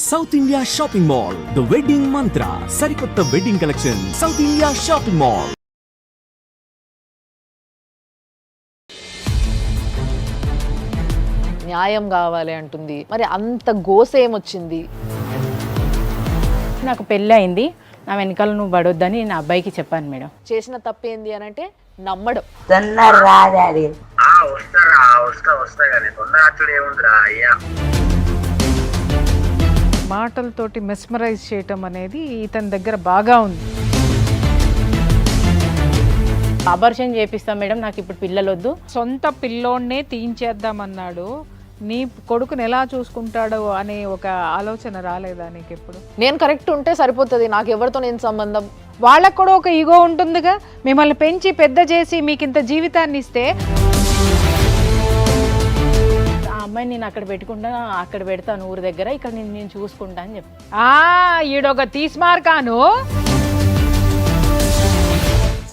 South India shopping mall, the wedding మంత్ర, సరికొత్త wedding collection, south India shopping mall. న్యాయం కావాలి అంటుంది. మరి అంత గోసేమొచ్చింది? నాకు పెళ్ళి అయింది, నా వెనకాల నువ్వు పడొద్దని నా అబ్బాయికి చెప్పాను మేడం. చేసిన తప్పేంది అని అంటే నమ్మడం. మాటలతోటి మెస్మరైజ్ చేయటం అనేది ఇతని దగ్గర బాగా ఉంది. అబార్షన్ చేపిస్తాం మేడం, నాకు ఇప్పుడు పిల్లలు వద్దు. సొంత పిల్లోడ్నే తీయించేద్దామన్నాడు. నీ కొడుకుని ఎలా చూసుకుంటాడో అనే ఒక ఆలోచన రాలేదా నీకు ఎప్పుడు? నేను కరెక్ట్ ఉంటే సరిపోతుంది, నాకు ఎవరితో నేను సంబంధం. వాళ్ళకు కూడా ఒక ఈగో ఉంటుందిగా. మిమ్మల్ని పెంచి పెద్ద చేసి మీకు ఇంత జీవితాన్ని ఇస్తే ఆ అమ్మాయిని నేను అక్కడ పెట్టుకుంటా, అక్కడ పెడతాను ఊరి దగ్గర, ఇక్కడ నేను చూసుకుంటా అని చెప్పి. ఈడొక తీస్మార్కాను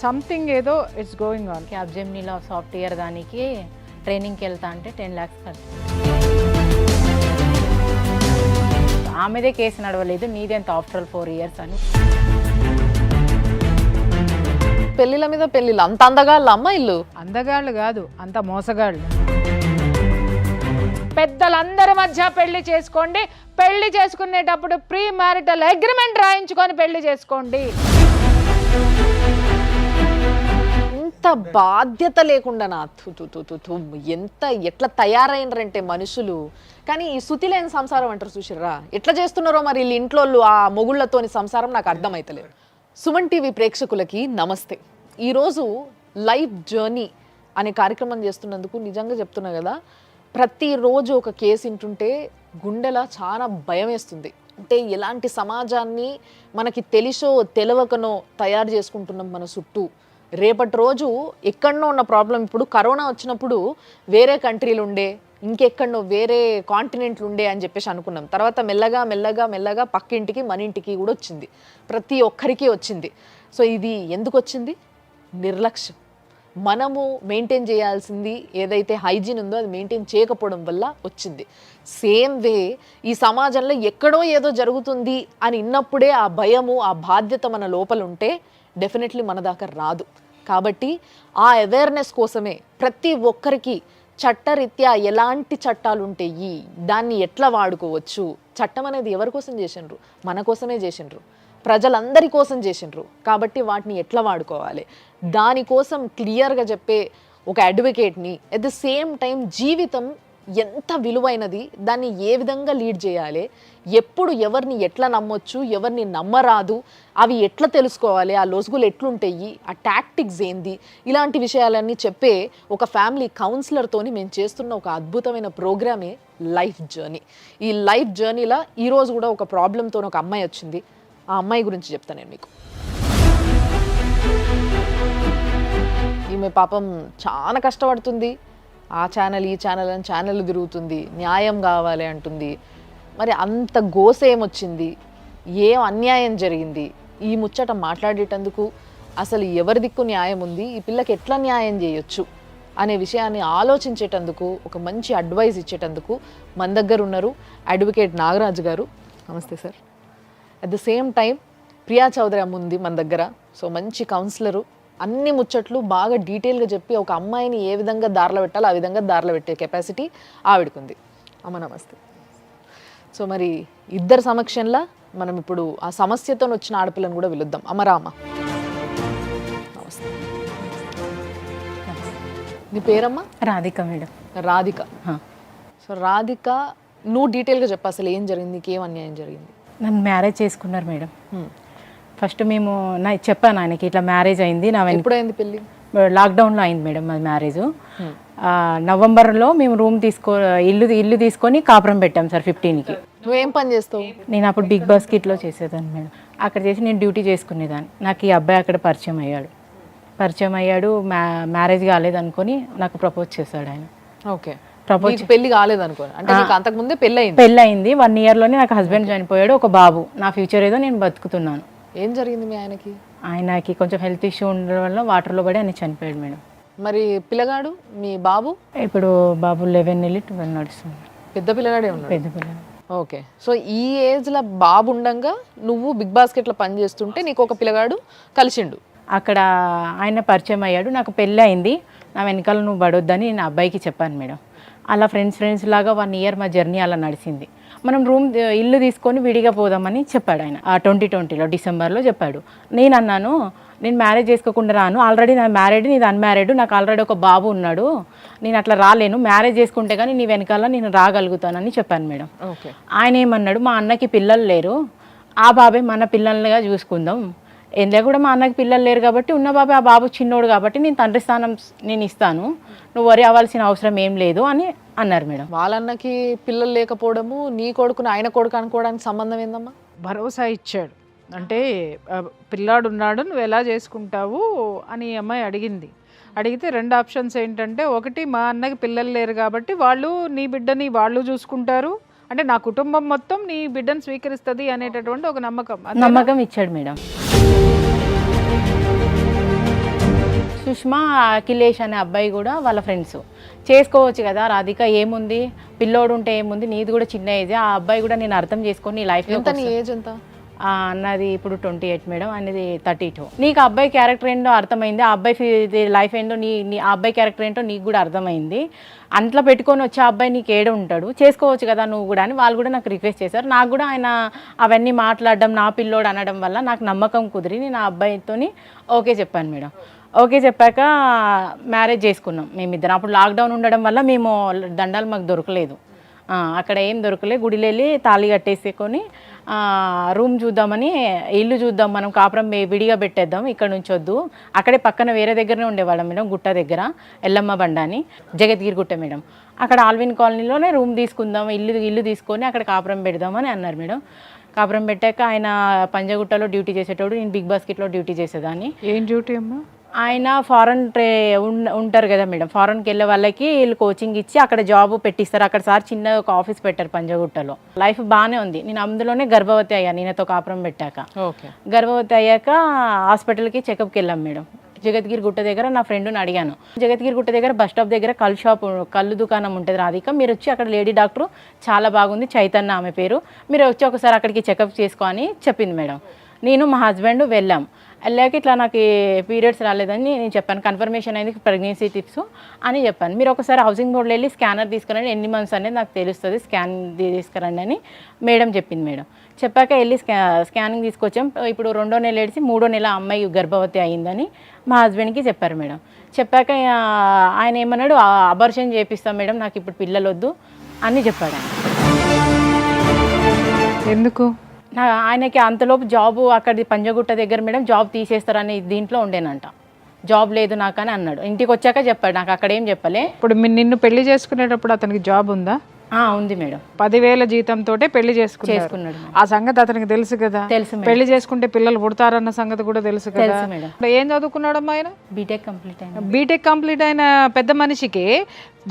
సంథింగ్ ఏదో ఇట్స్ గోయింగ్ ఆన్. క్యాబ్జెమినీలో సాఫ్ట్వేర్ దానికి ట్రైనింగ్కి వెళ్తా అంటే 10 lakhs ఖర్చు. ఆమెదే కేసు నడవలేదు, నీదెంత ఆఫ్టర్ ఆల్ 4 years అని. పెళ్లిల మీద పెళ్లిళ్ళు. అంత అందగాళ్ళ అమ్మాయిలు? అందగాళ్ళు కాదు, అంత మోసగాళ్ళు. పెద్దలందరి మధ్య పెళ్లి చేసుకోండి, పెళ్లి చేసుకునేటప్పుడు ప్రీ మ్యారిటల్ అగ్రిమెంట్ రాయించుకొని పెళ్లి చేసుకోండి. ఎంత బాధ్యత లేకుండా ఎంత ఎట్లా తయారైనరంటే మనుషులు. కానీ ఈ శృతి లేని సంసారం అంటారు చూసిర్రా, ఎట్లా చేస్తున్నారో మరి వీళ్ళ ఇంట్లో ఆ మొగుళ్ళతోని సంసారం నాకు అర్థమైతలేదు. సుమన్ టీవీ ప్రేక్షకులకి నమస్తే. ఈరోజు లైఫ్ జర్నీ అనే కార్యక్రమం చేస్తున్నందుకు నిజంగా చెప్తున్నా కదా, ప్రతిరోజు ఒక కేసు వింటుంటే గుండెలా చాలా భయం వేస్తుంది. అంటే ఎలాంటి సమాజాన్ని మనకి తెలిసో తెలియకనో తయారు చేసుకుంటున్నాం మన చుట్టూ. రేపటి రోజు ఎక్కడనో ఉన్న ప్రాబ్లం, ఇప్పుడు కరోనా వచ్చినప్పుడు వేరే కంట్రీలు ఉండే, ఇంకెక్కడనో వేరే కాంటినెంట్లు ఉండే అని చెప్పేసి అనుకున్నాం. తర్వాత మెల్లగా మెల్లగా మెల్లగా పక్కింటికి మన ఇంటికి కూడా వచ్చింది, ప్రతి ఒక్కరికి వచ్చింది. సో ఇది ఎందుకు వచ్చింది? నిర్లక్ష్యం. మనము మెయింటైన్ చేయాల్సింది ఏదైతే హైజీన్ ఉందో అది మెయింటైన్ చేయకపోవడం వల్ల వచ్చింది. సేమ్ వే ఈ సమాజంలో ఎక్కడో ఏదో జరుగుతుంది అని విన్నప్పుడే ఆ భయము, ఆ బాధ్యత మన లోపల ఉంటే డెఫినెట్లీ మన దాకా రాదు. కాబట్టి ఆ అవేర్నెస్ కోసమే ప్రతి ఒక్కరికి చట్టరీత్యా ఎలాంటి చట్టాలు ఉంటాయి, దాన్ని ఎట్లా వాడుకోవచ్చు. చట్టం అనేది ఎవరి కోసం చేసిండ్రు? మన కోసమే చేసిండ్రు, ప్రజలందరి కోసం చేసిండ్రు. కాబట్టి వాటిని ఎట్లా వాడుకోవాలి దానికోసం క్లియర్గా చెప్పే ఒక అడ్వకేట్ని, అట్ ద సేమ్ టైం జీవితం ఎంత విలువైనది, దాన్ని ఏ విధంగా లీడ్ చేయాలి, ఎప్పుడు ఎవరిని ఎట్లా నమ్మొచ్చు, ఎవరిని నమ్మరాదు, అవి ఎట్లా తెలుసుకోవాలి, ఆ లొసుగులు ఎట్లుంటాయి, ఆ టాక్టిక్స్ ఏంది, ఇలాంటి విషయాలన్నీ చెప్పే ఒక ఫ్యామిలీ కౌన్సిలర్తోని మేము చేస్తున్న ఒక అద్భుతమైన ప్రోగ్రామే లైఫ్ జర్నీ. ఈ లైఫ్ జర్నీలో ఈరోజు కూడా ఒక ప్రాబ్లంతో ఒక అమ్మాయి వచ్చింది. ఆ అమ్మాయి గురించి చెప్తాను నేను మీకు. ఈమె పాపం చాలా కష్టపడుతుంది. ఆ ఛానల్ ఈ ఛానల్ అని ఛానల్ తిరుగుతుంది, న్యాయం కావాలి అంటుంది. మరి అంత గోసేమొచ్చింది, ఏం అన్యాయం జరిగింది, ఈ ముచ్చట మాట్లాడేటందుకు అసలు ఎవరి దిక్కు న్యాయం ఉంది, ఈ పిల్లకి ఎట్లా న్యాయం చేయొచ్చు అనే విషయాన్ని ఆలోచించేటందుకు, ఒక మంచి అడ్వైస్ ఇచ్చేటందుకు మన దగ్గర ఉన్నారు అడ్వకేట్ నాగరాజు గారు. నమస్తే sir. At the same time Priya Chowdary అమ్మ ఉంది మన దగ్గర. సో మంచి కౌన్సిలరు, అన్ని ముచ్చట్లు బాగా డీటెయిల్గా చెప్పి ఒక అమ్మాయిని ఏ విధంగా దారిలో పెట్టాలో ఆ విధంగా దారిలో పెట్టే కెపాసిటీ ఆవిడకుంది. అమ్మ నమస్తే. సో మరి ఇద్దరు సమక్షంలో మనం ఇప్పుడు ఆ సమస్యతో వచ్చిన ఆడపిల్లను కూడా పిలుద్దాం. అమరామ నమస్తే. నీ పేరమ్మా? రాధిక మేడం. రాధిక. సో రాధిక, నువ్వు డీటెయిల్గా చెప్పు, అసలు ఏం జరిగింది, నీకేం అన్యాయం జరిగింది? నన్ను మ్యారేజ్ చేసుకున్నారు మేడం. ఫస్ట్ మేము చెప్పాను ఆయనకి ఇట్లా మ్యారేజ్ అయింది. ఎప్పుడైంది పెళ్ళి? లాక్డౌన్లో అయింది మేడం మాది మ్యారేజ్. నవంబర్లో మేము ఇల్లు తీసుకొని కాపురం పెట్టాం సార్ 15కి. నువ్వేం పని చేస్తావు? నేను అప్పుడు బిగ్ బాస్కెట్లో చేసేదాన్ని మేడం. అక్కడ చేసి నేను డ్యూటీ చేసుకునేదాన్ని. నాకు ఈ అబ్బాయి అక్కడ పరిచయం అయ్యాడు. మ్యారేజ్ కాలేదనుకొని నాకు ప్రపోజ్ చేశాడు ఆయన. Okay, propose. పెళ్లి కాలేదనుకో అంటే నీకు అంతకు ముందే పెళ్ళి అయింది 1 yearలోనే నాకు హస్బెండ్ చనిపోయాడు, ఒక బాబు. నా ఫ్యూచర్ ఏదో నేను బతుకుతున్నాను. ఏం జరిగింది మీ ఆయనకి? ఆయనకి కొంచెం హెల్త్ ఇష్యూ ఉండడం వల్ల వాటర్లో పడి ఆయన చనిపోయాడు మేడం. మరి పిల్లగాడు మీ బాబు? ఇప్పుడు బాబు 11 వెళ్ళి 12 నడుస్తుంది. పెద్ద పిల్లగాడే ఉన్నాడు. పెద్ద పిల్లగాడు. ఓకే. సో ఈ ఏజ్లో బాబు ఉండంగా నువ్వు బిగ్ బాస్కెట్లో పని చేస్తుంటే నీకు ఒక పిల్లగాడు కలిసిండు. అక్కడ ఆయన పరిచయం అయ్యాడు, నాకు పెళ్ళి అయింది, నా వెనకాల నువ్వు పడొద్దని నేను అబ్బాయికి చెప్పాను మేడం. అలా ఫ్రెండ్స్ లాగా 1 year మా జర్నీ అలా నడిచింది. మనం ఇల్లు తీసుకొని విడిగా పోదామని చెప్పాడు ఆయన 2020లో డిసెంబర్లో చెప్పాడు. నేను అన్నాను, నేను మ్యారేజ్ చేసుకోకుండా రాను, ఆల్రెడీ నా మ్యారీడ్, నీది అన్మ్యారీడ్, నాకు ఆల్రెడీ ఒక బాబు ఉన్నాడు, నేను అట్లా రాలేను, మ్యారేజ్ చేసుకుంటే కానీ నీ వెనకాల నేను రాగలుగుతానని చెప్పాను మేడం. ఓకే. ఆయన ఏమన్నాడు, మా అన్నకి పిల్లలు లేరు, ఆ బాబే మన పిల్లలుగా చూసుకుందాం, ఎందులో కూడా మా అన్నకి పిల్లలు లేరు కాబట్టి ఉన్న బాబే, ఆ బాబు చిన్నోడు కాబట్టి నేను తండ్రి స్థానం నేను ఇస్తాను, నువ్వు వరి అవ్వాల్సిన అవసరం ఏం లేదు అని అన్నారు మేడం. వాళ్ళన్నకి పిల్లలు లేకపోవడము నీ కొడుకుని ఆయన కొడుకు అనుకోవడానికి సంబంధం ఏందమ్మా? భరోసా ఇచ్చాడు. అంటే పిల్లాడు ఉన్నాడు, నువ్వు ఎలా చేసుకుంటావు అని ఈ అమ్మాయి అడిగింది. అడిగితే 2 ఆప్షన్స్ ఏంటంటే, ఒకటి మా అన్నకి పిల్లలు లేరు కాబట్టి వాళ్ళు నీ బిడ్డని వాళ్ళు చూసుకుంటారు, అంటే నా కుటుంబం మొత్తం నీ బిడ్డను స్వీకరిస్తుంది అనేటటువంటి ఒక నమ్మకం ఇచ్చాడు మేడం. సుష్మా, అఖిలేష్ అనే అబ్బాయి కూడా వాళ్ళ ఫ్రెండ్స్, చేసుకోవచ్చు కదా రాధిక, ఏముంది పిల్లోడు ఉంటే ఏముంది, నీది కూడా చిన్న ఏజ్, ఆ అబ్బాయి కూడా నేను అర్థం చేసుకొని నీ లైఫ్లో. ఎంత నీ ఏజ్ ఎంత? అన్నది ఇప్పుడు 28 మేడం, అనేది 32. నీకు అబ్బాయి క్యారెక్టర్ ఏంటో అర్థమైంది, ఆ అబ్బాయి లైఫ్ ఏంటో నీ ఆ అబ్బాయి క్యారెక్టర్ ఏంటో నీకు కూడా అర్థమైంది, అంట్లో పెట్టుకొని వచ్చే అబ్బాయి నీకు ఏడ ఉంటాడు, చేసుకోవచ్చు కదా నువ్వు కూడా అని వాళ్ళు కూడా నాకు రిక్వెస్ట్ చేశారు. నాకు కూడా ఆయన అవన్నీ మాట్లాడడం, నా పిల్లోడు అనడం వల్ల నాకు నమ్మకం కుదిరి నేను ఆ అబ్బాయితోని ఓకే చెప్పాను మేడం. ఓకే చెప్పాక మ్యారేజ్ చేసుకున్నాం మేమిద్దరం. అప్పుడు లాక్డౌన్ ఉండడం వల్ల మేము దండాలు మాకు దొరకలేదు, అక్కడ ఏం దొరకలేదు. గుడిలో వెళ్ళి తాళి కట్టేసుకొని రూమ్ చూద్దామని, ఇల్లు చూద్దాం, మనం కాపురం విడిగా పెట్టేద్దాం, ఇక్కడ నుంచి వద్దు, అక్కడే పక్కన వేరే దగ్గరనే ఉండేవాళ్ళం మేడం, గుట్ట దగ్గర ఎల్లమ్మ బండ అని, జగద్గిరి గుట్ట మేడం, అక్కడ ఆల్విన్ కాలనీలోనే రూమ్ తీసుకుందాం, ఇల్లు తీసుకొని అక్కడ కాపురం పెడదామని అన్నారు మేడం. కాపురం పెట్టాక ఆయన పంజగుట్టలో డ్యూటీ చేసేటోడు, నేను బిగ్ బాస్కెట్లో డ్యూటీ చేసేదాన్ని. ఏం డ్యూటీ అమ్మా? ఆయన ఫారెన్ ఉంటారు కదా మేడం, ఫారెన్కి వెళ్ళే వాళ్ళకి వీళ్ళు కోచింగ్ ఇచ్చి అక్కడ జాబ్ పెట్టిస్తారు. అక్కడ సార్ చిన్న ఒక ఆఫీస్ పెట్టారు పంజగుట్టలో. లైఫ్ బాగానే ఉంది. నేను అందులోనే గర్భవతి అయ్యాను ఈయనతో కాపురం పెట్టాక. గర్భవతి అయ్యాక హాస్పిటల్కి చెకప్కి వెళ్ళాం మేడం. జగద్గిరి గుట్ట దగ్గర నా ఫ్రెండ్ని అడిగాను, జగద్గిరి గుట్ట దగ్గర బస్ స్టాప్ దగ్గర కళ్ళు దుకాణం ఉంటుంది రాధిక, మీరు వచ్చి అక్కడ లేడీ డాక్టర్ చాలా బాగుంది, చైతన్య ఆమె పేరు, మీరు వచ్చి ఒకసారి అక్కడికి చెకప్ చేసుకో అని చెప్పింది మేడం. నేను మా హస్బెండ్ వెళ్ళాం. వెళ్ళాక ఇట్లా నాకు పీరియడ్స్ రాలేదని నేను చెప్పాను, కన్ఫర్మేషన్ అయింది ప్రెగ్నెన్సీ టిప్స్ అని చెప్పాను. మీరు ఒకసారి హౌసింగ్ బోర్డులో వెళ్ళి స్కానర్ తీసుకురండి, ఎన్ని మంత్స్ అనేది నాకు తెలుస్తుంది, స్కాన్ తీసుకురండి అని మేడం చెప్పింది మేడం. చెప్పాక వెళ్ళి స్కానింగ్ తీసుకొచ్చాం. ఇప్పుడు 2వ నెల ఏడిసి 3వ నెల అమ్మాయి గర్భవతి అయిందని మా హస్బెండ్కి చెప్పారు మేడం. చెప్పాక ఆయన ఏమన్నాడు, అబార్షన్ చేపిస్తాం మేడం, నాకు ఇప్పుడు పిల్లలు వద్దు అని చెప్పాడు. ఎందుకు? ఆయనకి అంతలోపు జాబు అక్కడి పంజగుట్ట దగ్గర మేడం జాబ్ తీసేస్తారని దీంట్లో ఉండేనంట, జాబ్ లేదు నాకు అని అన్నాడు. ఇంటికి వచ్చాక చెప్పాడు, నాకు అక్కడ ఏం చెప్పలే. ఇప్పుడు నిన్ను పెళ్లి చేసుకునేటప్పుడు అతనికి జాబ్ ఉందా? ఉంది మేడం. 10,000 జీతంతోటే పెళ్లి చేసుకున్నాడు. ఆ సంగతి అతనికి తెలుసు కదా. తెలుసు. పెళ్లి చేసుకుంటే పిల్లలు పుడతారన్న సంగతి కూడా తెలుసు కదా మేడం. ఏం చదువుకున్నాడమ్మా ఆయన? బీటెక్ కంప్లీట్ అయిన. బీటెక్ కంప్లీట్ అయిన పెద్ద మనిషికి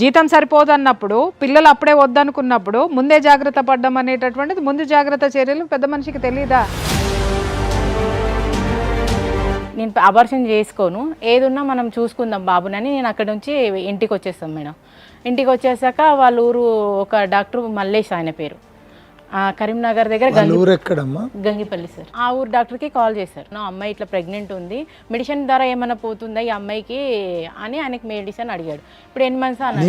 జీతం సరిపోదు అన్నప్పుడు, పిల్లలు అప్పుడే వద్దనుకున్నప్పుడు ముందే జాగ్రత్త పడ్డం అనేటటువంటిది, ముందు జాగ్రత్త చర్యలు పెద్ద మనిషికి తెలీదా? నేను అబార్షన్ చేసుకోను, ఏదున్నా మనం చూసుకుందాం బాబునని నేను అక్కడ నుంచి ఇంటికి వచ్చేస్తాం మేడం. ఇంటికి వచ్చేసాక వాళ్ళ ఊరు ఒక డాక్టర్ మల్లేష్ ఆయన పేరు, కరీంనగర్ దగ్గర గంగిపల్లి సార్, ఆ ఊరు డాక్టర్కి కాల్ చేశారు, నా అమ్మాయి ఇట్లా ప్రెగ్నెంట్ ఉంది, మెడిసిన్ ద్వారా ఏమైనా పోతుందా ఈ అమ్మాయికి అని ఆయనకి మెడిసిన్ అడిగాడు. ఇప్పుడు 8 months అన్న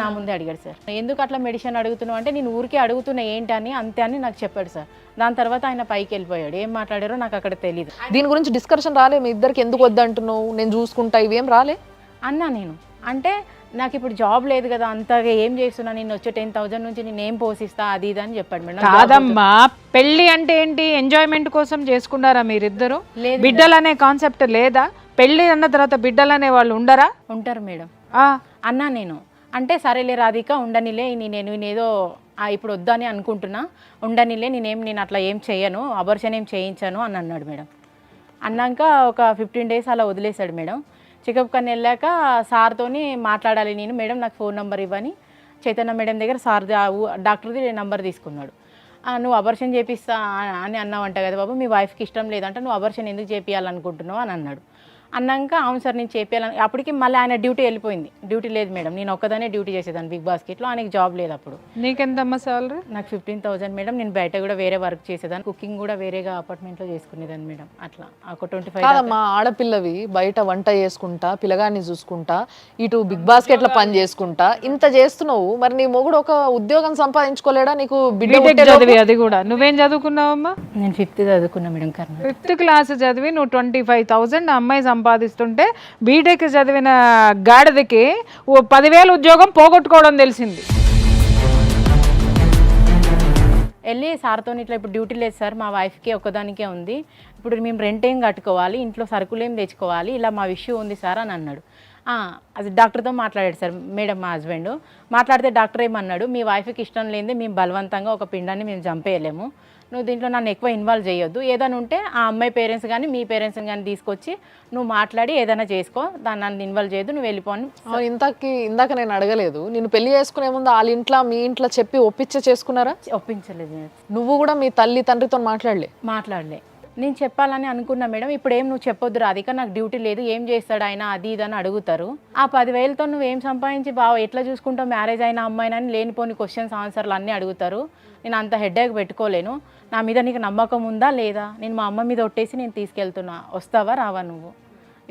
నా ముందే అడిగాడు సార్. ఎందుకు అట్లా మెడిసిన్ అడుగుతున్నావు అంటే, నేను ఊరికే అడుగుతున్నా ఏంటి అని, అంతే అని నాకు చెప్పాడు సార్. దాని తర్వాత ఆయన పైకి వెళ్ళిపోయాడు, ఏం మాట్లాడారో నాకు అక్కడ తెలియదు. దీని గురించి డిస్కషన్ రాలే మీ ఇద్దరికి? ఎందుకు వద్దంటున్నావు, నేను చూసుకుంటా, ఇవేం రాలే అన్నా నేను? అంటే నాకు ఇప్పుడు జాబ్ లేదు కదా, అంతగా ఏం చేస్తున్నా, నేను వచ్చే 10,000 నుంచి నేను ఏం పోషిస్తా అది ఇది అని చెప్పాడు మేడం. కాదమ్మా, పెళ్లి అంటే ఏంటి? ఎంజాయ్మెంట్ కోసం చేసుకున్నారా మీరిద్దరు? బిడ్డలు అనే కాన్సెప్ట్ లేదా? పెళ్లి అన్న తర్వాత బిడ్డలు అనే వాళ్ళు ఉండరా? ఉంటారు మేడం అన్నా నేను. అంటే సరేలే రాధిక ఉండనిలే, నేనేదో ఇప్పుడు వద్దని అనుకుంటున్నా, ఉండనిలే, నేను అట్లా ఏం చేయను, అబార్షన్ ఏం చేయించాను అని అన్నాడు మేడం. అన్నాక ఒక 15 days అలా వదిలేశాడు మేడం. చెకప్ కని వెళ్ళాక సార్తోని మాట్లాడాలి నేను, మేడం నాకు ఫోన్ నెంబర్ ఇవ్వని చైతన్య మేడం దగ్గర సార్ డాక్టర్ది నెంబర్ తీసుకున్నాడు. నువ్వు అబార్షన్ చేపిస్తా అని అన్నావంట కదా బాబు, మీ వైఫ్కి ఇష్టం లేదంట, నువ్వు అబార్షన్ ఎందుకు చేపియాలనుకుంటున్నావు అని అన్నాడు. అన్నాక అవును సార్ నేను చేయాలని, అప్పటికి మళ్ళీ ఆయన డ్యూటీ వెళ్ళిపోయింది. డ్యూటీ లేదు మేడం, నేను ఒక్కదానే డ్యూటీ చేసేదాన్ని బిగ్ బాస్కెట్లో, ఆయనకి జాబ్ లేదు అప్పుడు. నీకెంతమ్మా సాలరీ? నాకు 15,000 మేడం. నేను బయట కూడా వేరే వర్క్ చేసేదాన్ని, కుకింగ్ కూడా వేరేగా అపార్ట్మెంట్లో చేసుకునేదాన్ని మేడం. అట్లా ఒక 25. కాదమ్మా, ఆడపిల్లవి బయట వంట చేసుకుంటా, పిల్లగాన్ని చూసుకుంటా, ఇటు బిగ్ బాస్కెట్ల పని చేసుకుంటా, ఇంత చేస్తున్నావు, మరి నీ మొగుడు ఒక ఉద్యోగం సంపాదించుకోలేడా? నీకు బిడ్డ బీటెక్ చదివి, అది కూడా నువ్వేం చదువుకున్నావమ్మా? నేను 5th చదువుకున్నా మేడం కర్నూలు. 5th క్లాస్ చదివి నువ్వు 25,000 అమ్మాయి సంపాదిస్తుంటే బీటెక్ చదివిన గాడిదకి 10,000 ఉద్యోగం పోగొట్టుకోవడం తెలిసింది. వెళ్ళి సార్తో ఇట్లా ఇప్పుడు డ్యూటీ లేదు సార్, మా వైఫ్కి ఒక్కదానికే ఉంది, ఇప్పుడు మేము రెంట్ ఏం కట్టుకోవాలి, ఇంట్లో సరుకులు ఏం తెచ్చుకోవాలి, ఇలా మా ఇష్యూ ఉంది సార్ అని అన్నాడు. అది డాక్టర్తో మాట్లాడాడు సార్ మేడం, మా హస్బెండ్ మాట్లాడితే డాక్టర్ ఏమన్నాడు, మీ వైఫ్కి ఇష్టం లేనిదే మేము బలవంతంగా ఒక పిండాన్ని మేము చంపేయలేము, నువ్వు దీంట్లో నన్ను ఎక్కువ ఇన్వాల్వ్ చేయొద్దు, ఏదైనా ఉంటే ఆ అమ్మాయి పేరెంట్స్ కానీ మీ పేరెంట్స్ కానీ తీసుకొచ్చి నువ్వు మాట్లాడి ఏదైనా చేసుకో, దాన్ని నన్ను ఇన్వాల్వ్ చేయొద్దు, నువ్వు వెళ్ళిపోను. ఇందాక నేను అడగలేదు, నేను పెళ్లి చేసుకునే ముందు వాళ్ళ ఇంట్లో మీ ఇంట్లో చెప్పి చేసుకున్నారా? ఒప్పించలేదు. నువ్వు కూడా మీ తల్లి తండ్రితో మాట్లాడలే. నేను చెప్పాలని అనుకున్నా మేడం, ఇప్పుడు ఏం నువ్వు చెప్పొద్దు రాధిక, నాకు డ్యూటీ లేదు, ఏం చేస్తాడు ఆయన అది ఇది అని అడుగుతారు, ఆ 10,000తో నువ్వు ఏం సంపాదించి ఎట్లా చూసుకుంటావు మ్యారేజ్ అయిన అమ్మాయినని లేనిపోని క్వశ్చన్స్ ఆన్సర్లు అన్నీ అడుగుతారు, నేను అంత హెడేక్ పెట్టుకోలేను, నా మీద నీకు నమ్మకం ఉందా లేదా, నేను మా అమ్మ మీద ఒట్టేసి నేను తీసుకెళ్తున్నా, వస్తావా రావా నువ్వు,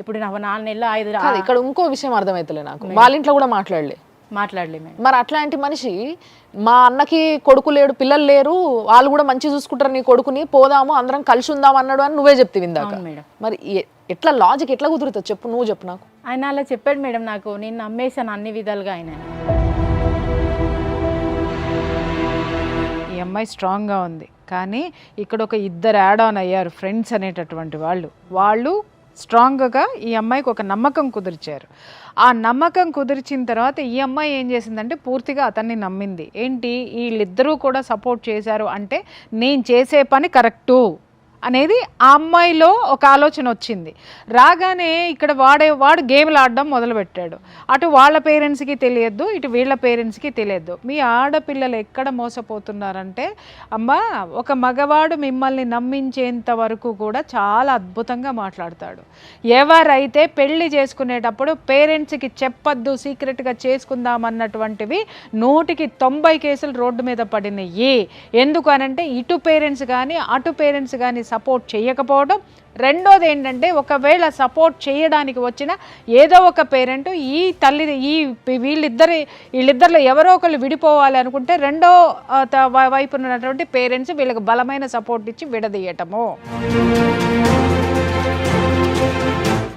ఇప్పుడు 4 నెలలు 5. ఇక్కడ ఇంకో విషయం అర్థమైతలే నాకు, వాళ్ళ ఇంట్లో కూడా మాట్లాడలే మేడం. మరి అట్లాంటి మనిషి, మా అన్నకి కొడుకు లేడు, పిల్లలు లేరు, వాళ్ళు కూడా మంచి చూసుకుంటారు నీ కొడుకుని, పోదాము అందరం కలిసి ఉందాం అన్నాడు అని నువ్వే చెప్తే ఇందాక. మరి ఎట్లా లాజిక్ ఎట్లా కుదురుతుంది చెప్పు, నువ్వు చెప్పు నాకు. ఆయన అలా చెప్పాడు మేడం నాకు, నేను నమ్మేశాను అన్ని విధాలుగా ఆయన. ఈ అమ్మాయి స్ట్రాంగ్గా ఉంది, కానీ ఇక్కడ ఒక 2 యాడ్ ఆన్ అయ్యారు ఫ్రెండ్స్ అనేటటువంటి వాళ్ళు స్ట్రాంగ్గా ఈ అమ్మాయికి ఒక నమ్మకం కుదిర్చారు. ఆ నమ్మకం కుదిర్చిన తర్వాత ఈ అమ్మాయి ఏం చేసిందంటే పూర్తిగా అతన్ని నమ్మింది. ఏంటి, వీళ్ళిద్దరూ కూడా సపోర్ట్ చేశారు అంటే నేను చేసే పని కరెక్టు అనేది ఆ అమ్మాయిలో ఒక ఆలోచన వచ్చింది. రాగానే ఇక్కడ వాడు గేమ్లు ఆడడం మొదలుపెట్టాడు. అటు వాళ్ళ పేరెంట్స్కి తెలియద్దు, ఇటు వీళ్ళ పేరెంట్స్కి తెలియద్దు. మీ ఆడపిల్లలు ఎక్కడ మోసపోతున్నారంటే, అమ్మ ఒక మగవాడు మిమ్మల్ని నమ్మించేంత వరకు కూడా చాలా అద్భుతంగా మాట్లాడతాడు. ఎవరైతే పెళ్లి చేసుకునేటప్పుడు పేరెంట్స్కి చెప్పద్దు, సీక్రెట్గా చేసుకుందామన్నటువంటివి 100కి 90 కేసులు రోడ్డు మీద పడినాయి. ఎందుకు అనంటే ఇటు పేరెంట్స్ కానీ అటు పేరెంట్స్ కానీ సపోర్ట్ చేయకపోవడం. రెండోది ఏంటంటే, ఒకవేళ సపోర్ట్ చేయడానికి వచ్చిన ఏదో ఒక పేరెంట్ ఈ వీళ్ళిద్దరిలో ఎవరో ఒకళ్ళు విడిపోవాలి అనుకుంటే రెండో వైపు ఉన్నటువంటి పేరెంట్స్ వీళ్ళకి బలమైన సపోర్ట్ ఇచ్చి విడదీయటము.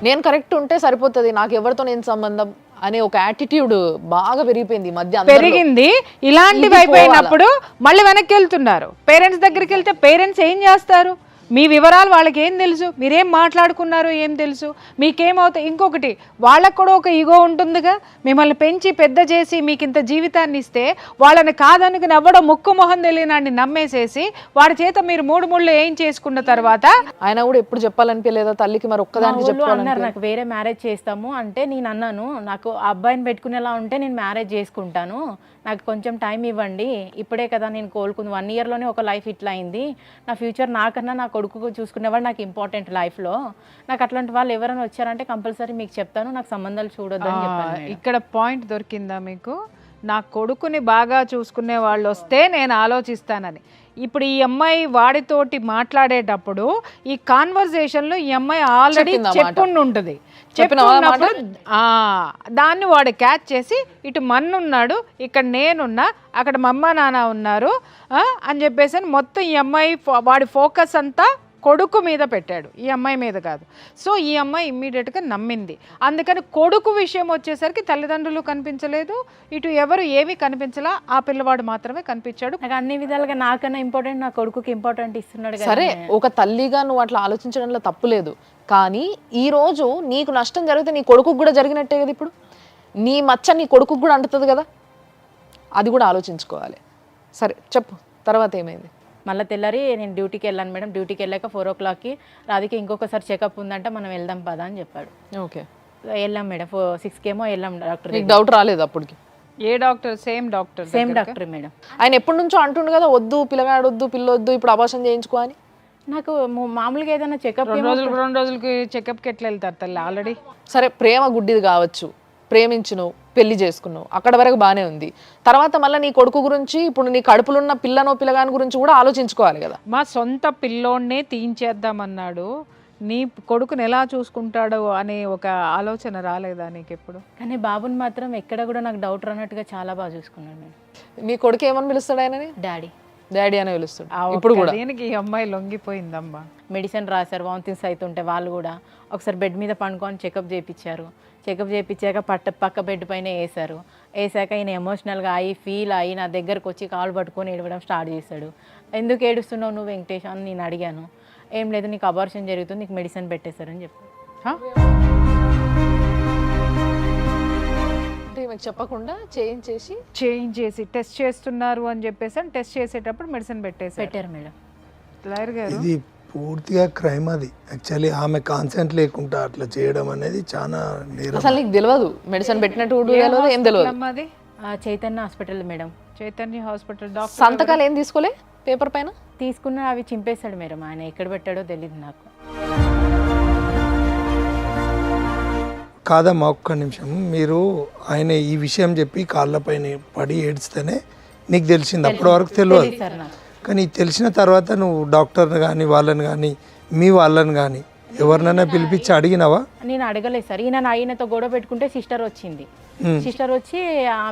నేను కరెక్ట్ ఉంటే సరిపోతుంది, నాకు ఎవరితో నేను సంబంధం అనే ఒక యాటిట్యూడ్ బాగా పెరిగిపోయింది మధ్య, పెరిగింది. ఇలాంటివి అయిపోయినప్పుడు మళ్ళీ వెనక్కి వెళ్తున్నారు. పేరెంట్స్ దగ్గరికి వెళ్తే పేరెంట్స్ ఏం చేస్తారు, మీ వివరాలు వాళ్ళకి ఏం తెలుసు, మీరేం మాట్లాడుకున్నారు ఏం తెలుసు, మీకేమవుతాయి. ఇంకొకటి, వాళ్ళకు కూడా ఒక ఈగో ఉంటుందిగా, మిమ్మల్ని పెంచి పెద్ద చేసి మీకు ఇంత జీవితాన్ని ఇస్తే వాళ్ళని కాదనుకుని ఎవడో ముక్కు మొహం తెలియనాన్ని నమ్మేసేసి వాడి చేత మీరు 3 ముళ్ళు ఏం చేసుకున్న తర్వాత ఆయన కూడా ఎప్పుడు చెప్పాలనిపించలేదా తల్లికి? మరి ఒక్కదానికి అన్నారు నాకు వేరే మ్యారేజ్ చేస్తాము అంటే, నేను అన్నాను నాకు ఆ అబ్బాయిని పెట్టుకునేలా ఉంటే నేను మ్యారేజ్ చేసుకుంటాను, నాకు కొంచెం టైం ఇవ్వండి, ఇప్పుడే కదా నేను కోలుకుంది, 1 ఇయర్లోనే ఒక లైఫ్ ఇట్లా అయింది, నా ఫ్యూచర్ నాకన్నా నా కొడుకు చూసుకునేవాడు నాకు ఇంపార్టెంట్ లైఫ్లో, నాకు అట్లాంటి వాళ్ళు ఎవరైనా వచ్చారంటే కంపల్సరీ మీకు చెప్తాను, నాకు సంబంధాలు చూడొద్దని చెప్పాను. ఇక్కడ పాయింట్ దొరికిందా మీకు? నా కొడుకుని బాగా చూసుకునే వాళ్ళు వస్తే నేను ఆలోచిస్తానని. ఇప్పుడు ఈ అమ్మాయి వాడితోటి మాట్లాడేటప్పుడు ఈ కాన్వర్జేషన్లో ఈ అమ్మాయి ఆల్రెడీ చెప్పుండి ఉంటుంది. చెప్పినప్పుడు దాన్ని వాడు క్యాచ్ చేసి, ఇటు మన్నున్నాడు, ఇక్కడ నేనున్నా, అక్కడ మమ్మ నాన్న ఉన్నారు అని చెప్పేసి మొత్తం ఈ అమ్మాయి వాడి ఫోకస్ అంతా కొడుకు మీద పెట్టాడు, ఈ అమ్మాయి మీద కాదు. సో ఈ అమ్మాయి ఇమ్మీడియట్గా నమ్మింది. అందుకని కొడుకు విషయం వచ్చేసరికి తల్లిదండ్రులు కనిపించలేదు, ఇటు ఎవరు ఏమీ కనిపించలా, ఆ పిల్లవాడు మాత్రమే కనిపించాడు. నాకు అన్ని విధాలుగా నాకన్నా ఇంపార్టెంట్ నా కొడుకుకి ఇంపార్టెంట్ ఇస్తున్నాడు. సరే, ఒక తల్లిగా నువ్వు అట్లా ఆలోచించడంలో తప్పు లేదు, కానీ ఈ రోజు నీకు నష్టం జరిగితే నీ కొడుకు కూడా జరిగినట్టే కదా. ఇప్పుడు నీ మచ్చ నీ కొడుకు కూడా అంటుతుంది కదా, అది కూడా ఆలోచించుకోవాలి. సరే చెప్పు, తర్వాత ఏమైంది? మళ్ళీ తెల్లారి నేను డ్యూటీకి వెళ్ళాను మేడం. డ్యూటీకి వెళ్ళాక 4 o'clockకి రాధిక ఇంకొకసారి చెకప్ ఉందంట, మనం వెళ్దాం పదా అని చెప్పాడు. ఓకే, వెళ్ళాం మేడం. 6 కేమో వెళ్ళాం డాక్టర్. డౌట్ రాలేదు అప్పటికి? ఏ డాక్టర్? Same doctor madam. ఆయన ఎప్పటి నుంచో అంటుండు కదా, వద్దు పిల్లగాడు వద్దు, పిల్లొద్దు, ఇప్పుడు అబార్షన్ చేయించుకో అని. నాకు మామూలుగా ఏదైనా చెకప్ 2 రోజులకి చెకప్కి ఎట్లా వెళ్తారు తల్లి ఆల్రెడీ? సరే ప్రేమ గుడ్డిది కావచ్చు, ప్రేమించును పెళ్లి చేసుకున్నావు, అక్కడ వరకు బానే ఉంది. తర్వాత మళ్ళీ నీ కొడుకు గురించి, ఇప్పుడు నీ కడుపులున్న పిల్లనో పిల్లగాని గురించి కూడా ఆలోచించుకోవాలి కదా. మా సొంత పిల్లోడినే తీయించేద్దామన్నాడు, నీ కొడుకుని ఎలా చూసుకుంటాడో అనే ఒక ఆలోచన రాలేదా నీకు ఎప్పుడు? కానీ బాబుని మాత్రం ఎక్కడ కూడా నాకు డౌట్ రానట్టుగా చాలా బాగా చూసుకున్నాను నేను. నీ కొడుకు ఏమని పిలుస్తాడు ఆయనని? డాడీ డాడీ అని పిలుస్తాడు ఇప్పుడు కూడా. దీనికి ఈ అమ్మాయి లొంగిపోయిందమ్మా. మెడిసిన్ రాశారు, వామిటింగ్స్ అవుతుంటే వాళ్ళు కూడా ఒకసారి బెడ్ మీద పండుకొని చెకప్ చేయించారు. చెకప్ చేయించాక పక్క బెడ్ పైన వేసాక ఈయన ఎమోషనల్గా అయ్యి ఫీల్ అయ్యి నా దగ్గరకు వచ్చి కాలు పట్టుకొని ఏడవడం స్టార్ట్ చేశాడు. ఎందుకు ఏడుస్తున్నావు నువ్వు వెంకటేష్ అని నేను అడిగాను. ఏం లేదు, నీకు అబార్షన్ జరుగుతుంది, నీకు మెడిసిన్ పెట్టేశారని చెప్పారు. అంటే మీకు చెప్పకుండా చేయించేసి టెస్ట్ చేస్తున్నారు అని చెప్పేసి టెస్ట్ చేసేటప్పుడు మెడిసిన్ పెట్టారు మేడం. లాయర్ గారు, ఇది పూర్తిగా క్రైమ్. అది యాక్చువల్లీ ఆమె కాన్సెంట్ లేకుండా అట్లా చేయడం అనేది చాలా నేరం. అసలు నీకు తెలియదు మెడిసిన్ పెట్టినట్టు తెలియదు, ఏం తెలియదు. అది Chaitanya hospital madam. Chaitanya hospital. Doctor సంతకాలు ఏం తీసుకోలే పేపర్ పైన? తీసుకున్న అవి చింపేశాడు మేడం. ఆయన ఎక్కడ పెట్టాడో తెలియదు నాకు. కాదమ్మా, ఒక్క నిమిషం. మీరు ఆయన ఈ విషయం చెప్పి కాళ్ళపైన పడి ఏడ్స్తేనే నీకు తెలిసింది, అప్పటి వరకు తెలియదు. సార్ నాకు కానీ తెలిసిన తర్వాత నువ్వు డాక్టర్ని కానీ వాళ్ళని కానీ మీ వాళ్ళని కానీ ఎవరినైనా పిలిపించి అడిగినావా? నేను అడగలేదు సార్. ఈయనతో గొడవ పెట్టుకుంటే సిస్టర్ వచ్చింది. సిస్టర్ వచ్చి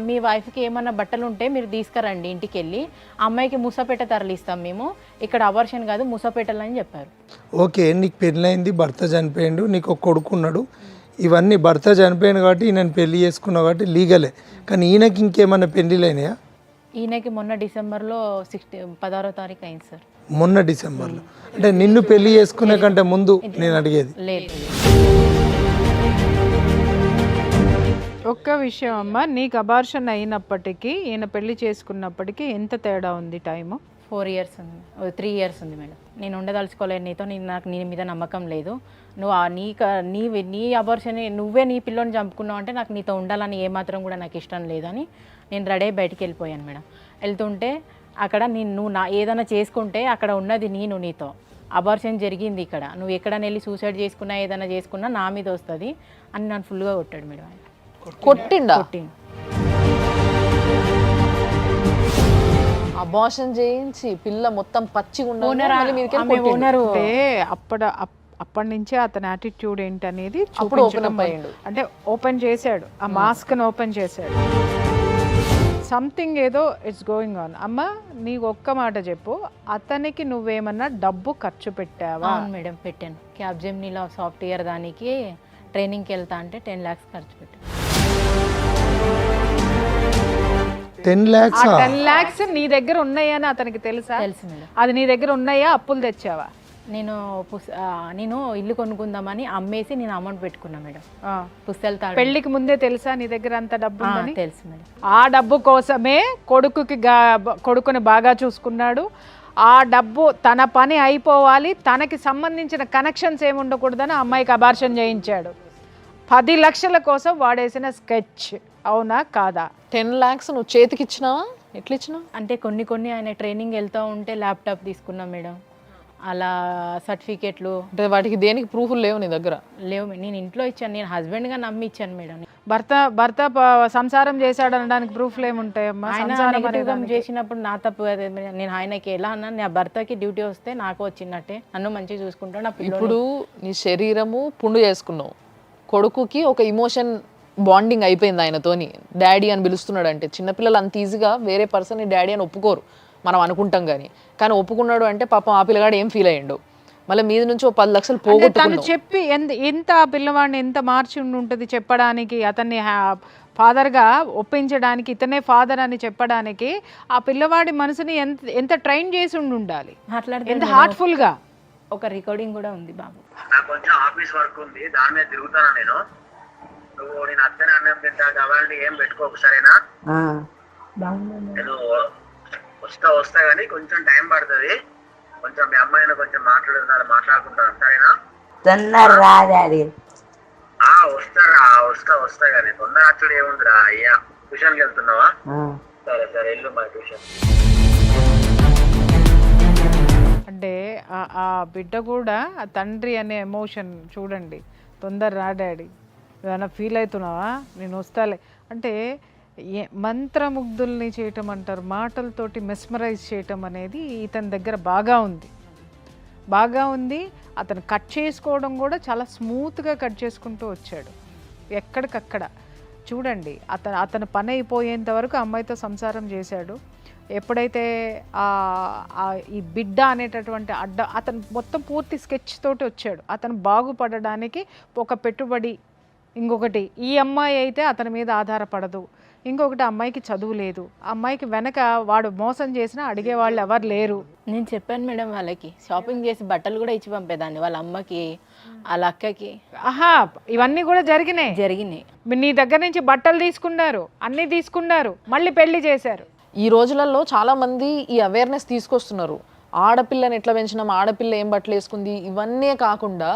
మీ వైఫ్కి ఏమన్నా బట్టలు ఉంటే మీరు తీసుకురండి ఇంటికి వెళ్ళి, అమ్మాయికి మూసపేట తరలిస్తాం మేము, ఇక్కడ అబార్షన్ కాదు మూసపేటలని చెప్పారు. ఓకే, నీకు పెళ్ళైంది, భర్త చనిపోయిండు, నీకు ఒక కొడుకు ఉన్నాడు, ఇవన్నీ భర్త చనిపోయాడు కాబట్టి ఈయనని పెళ్లి చేసుకున్నావు కాబట్టి లీగలే. కానీ ఈయనకి ఇంకేమన్నా పెళ్ళిళ్ళైనాయా? ఈయనకి మొన్న డిసెంబర్లో 16వ తారీఖు అయింది సార్. మొన్న డిసెంబర్లో అంటే నిన్ను పెళ్లి చేసుకునే కంటే ముందు నేను అడిగేది. లేదు. ఒక్క విషయం అమ్మా, నీకు అబార్షన్ అయినప్పటికీ ఈయన పెళ్లి చేసుకున్నప్పటికీ ఎంత తేడా ఉంది టైము? 4 years ఉంది, 3 years ఉంది మేడం. నేను ఉండదలుచుకోలేదు నీతో, నాకు నీ మీద నమ్మకం లేదు. నువ్వు నీ అబార్షన్ నువ్వే నీ పిల్లని చంపుకున్నావు అంటే నాకు నీతో ఉండాలని ఏమాత్రం కూడా నాకు ఇష్టం లేదని నేను రెడీ అయ్యి బయటికి వెళ్ళిపోయాను మేడం. వెళ్తుంటే అక్కడ నువ్వు ఏదైనా చేసుకుంటే అక్కడ ఉన్నది నీతో అబార్షన్ జరిగింది ఇక్కడ, నువ్వు ఎక్కడైనా వెళ్ళి సూసైడ్ చేసుకున్నా ఏదైనా చేసుకున్నా నా మీద వస్తుంది అని నన్ను ఫుల్గా కొట్టాడు మేడం. ఆయన కొట్టిండు. అబార్షన్ చేయించి పిల్ల మొత్తం పచ్చిగా అంటే అప్పటి నుంచే అతని యాటిట్యూడ్ ఏంటనేది అంటే ఓపెన్ చేశాడు, ఆ మాస్క్ ని ఓపెన్ చేశాడు. సంథింగ్ ఏదో ఇట్స్ గోయింగ్ ఆన్. అమ్మ నీకు ఒక్క మాట చెప్పు, అతనికి నువ్వేమన్నా డబ్బు ఖర్చు పెట్టావా? అవును మేడం, పెట్టాను. క్యాబ్జెమినీలో సాఫ్ట్వేర్ దానికి ట్రైనింగ్కి వెళ్తా అంటే 10 lakhs ఖర్చు పెట్టాను. 10 lakhs? 10 lakhs నీ దగ్గర ఉన్నాయని అతనికి తెలుసా? తెలుసు మేడం. అది నీ దగ్గర ఉన్నాయా, అప్పులు తెచ్చావా? నేను ఇల్లు కొనుక్కుందామని అమ్మేసి నేను అమౌంట్ పెట్టుకున్నా మేడం. పుస్తకాలు పెళ్లికి ముందే తెలుసా నీ దగ్గర అంత డబ్బు ఉందని? తెలుసు మేడం. ఆ డబ్బు కోసమే కొడుకుని బాగా చూసుకున్నాడు. ఆ డబ్బు తన పని అయిపోవాలి, తనకి సంబంధించిన కనెక్షన్స్ ఏమి ఉండకూడదని అమ్మాయికి అబార్షన్ చేయించాడు. 10 లక్షల కోసం వాడేసిన స్కెచ్. అవునా కాదా? 10 lakhs నువ్వు చేతికి ఇచ్చినావా? ఎట్లా ఇచ్చినావు? అంటే కొన్ని ఆయన ట్రైనింగ్ వెళ్తూ ఉంటే ల్యాప్టాప్ తీసుకున్నా మేడం, అలా సర్టిఫికేట్లు. అంటే వాటికి దేనికి ప్రూఫ్లు లేవు నీ దగ్గర? లేవు. నేను ఇంట్లో ఇచ్చాను, నేను హస్బెండ్గా నమ్మి ఇచ్చాను మేడం. భర్త సంసారం చేశాడు అనడానికి ప్రూఫ్లు ఏముంటాయమ్మా? ఆయన చేసినప్పుడు నా తప్పు. నేను ఆయనకి ఎలా అన్నా, నా భర్తకి డ్యూటీ వస్తే నాకు వచ్చినట్టే, నన్ను మంచిగా చూసుకుంటాడు. ఇప్పుడు నీ శరీరము పుండు చేసుకున్నావు, కొడుకుకి ఒక ఇమోషన్ బాండింగ్ అయిపోయింది ఆయనతోని. డాడీ అని పిలుస్తున్నాడు అంటే చిన్నపిల్లలు అంత ఈజీగా వేరే పర్సన్ డాడీ అని ఒప్పుకోరు, మనం అనుకుంటాం కానీ ఒప్పుకున్నాడు అంటే పాపం ఆ పిల్లగాడు ఏం ఫీల్ అయ్యిండు. మళ్ళీ మీద నుంచి 10 లక్షలు పోగొట్టుకున్నాడు. చెప్పి ఎంత ఆ పిల్లవాడిని ఎంత మార్చి ఉంటుంది చెప్పడానికి, అతన్ని ఫాదర్గా ఒప్పించడానికి, ఇతనే ఫాదర్ అని చెప్పడానికి ఆ పిల్లవాడి మనసుని ఎంత ట్రైన్ చేసి ఉండాలి, ఎంత హార్ట్ఫుల్ గా. ఒక రికార్డింగ్ కూడా ఉంది బాబు. నాకు కొంచెం ఆఫీస్ వర్క్ ఉంది, దాని మీద తిరుగుతాను నేను. నేను అత్తనే అన్నం తింటా కాబట్టి ఏం పెట్టుకోకు, సరేనా? నేను వస్తా కానీ కొంచెం టైం పడుతుంది. కొంచెం మీ అమ్మాయిని కొంచెం మాట్లాడుకుంటాను, సరేనా? వస్తా కానీ తొందర అచ్చుడు ఏముందిరా అయ్యా. ట్యూషన్కి వెళ్తున్నావా? సరే వెళ్ళు మా ట్యూషన్. అంటే ఆ బిడ్డ కూడా ఆ తండ్రి అనే ఎమోషన్ చూడండి. తొందర రా డాడీ, ఏమైనా ఫీల్ అవుతున్నావా, నేను వస్తాలే అంటే మంత్రముగ్ధుల్ని చేయటం అంటారు, మాటలతోటి మెస్మరైజ్ చేయటం అనేది ఇతని దగ్గర బాగా ఉంది. అతను కట్ చేసుకోవడం కూడా చాలా స్మూత్గా కట్ చేసుకుంటూ వచ్చాడు. ఎక్కడికక్కడ చూడండి, అతను పని అయిపోయేంత వరకు అమ్మాయితో సంసారం చేశాడు. ఎప్పుడైతే ఈ బిడ్డ అనేటటువంటి అతను మొత్తం పూర్తి స్కెచ్ తోటి వచ్చాడు. అతను బాగుపడడానికి ఒక పెట్టుబడి, ఇంకొకటి ఈ అమ్మాయి అయితే అతని మీద ఆధారపడదు, ఇంకొకటి అమ్మాయికి చదువు లేదు, అమ్మాయికి వెనక వాడు మోసం చేసినా అడిగే వాళ్ళు ఎవరు లేరు. నేను చెప్పాను మేడం, వాళ్ళకి షాపింగ్ చేసి బట్టలు కూడా ఇచ్చి పంపేదాన్ని, వాళ్ళ అమ్మకి వాళ్ళ అక్కకి. ఆహా, ఇవన్నీ కూడా జరిగినాయి. నీ దగ్గర నుంచి బట్టలు తీసుకున్నారు, అన్నీ తీసుకున్నారు, మళ్ళీ పెళ్లి చేశారు. ఈ రోజులలో చాలా మంది ఈ అవేర్నెస్ తీసుకొస్తున్నారు. ఆడపిల్లని ఎట్లా పెంచినాం, ఆడపిల్ల ఏం బట్టలు వేసుకుంది, ఇవన్నీ కాకుండా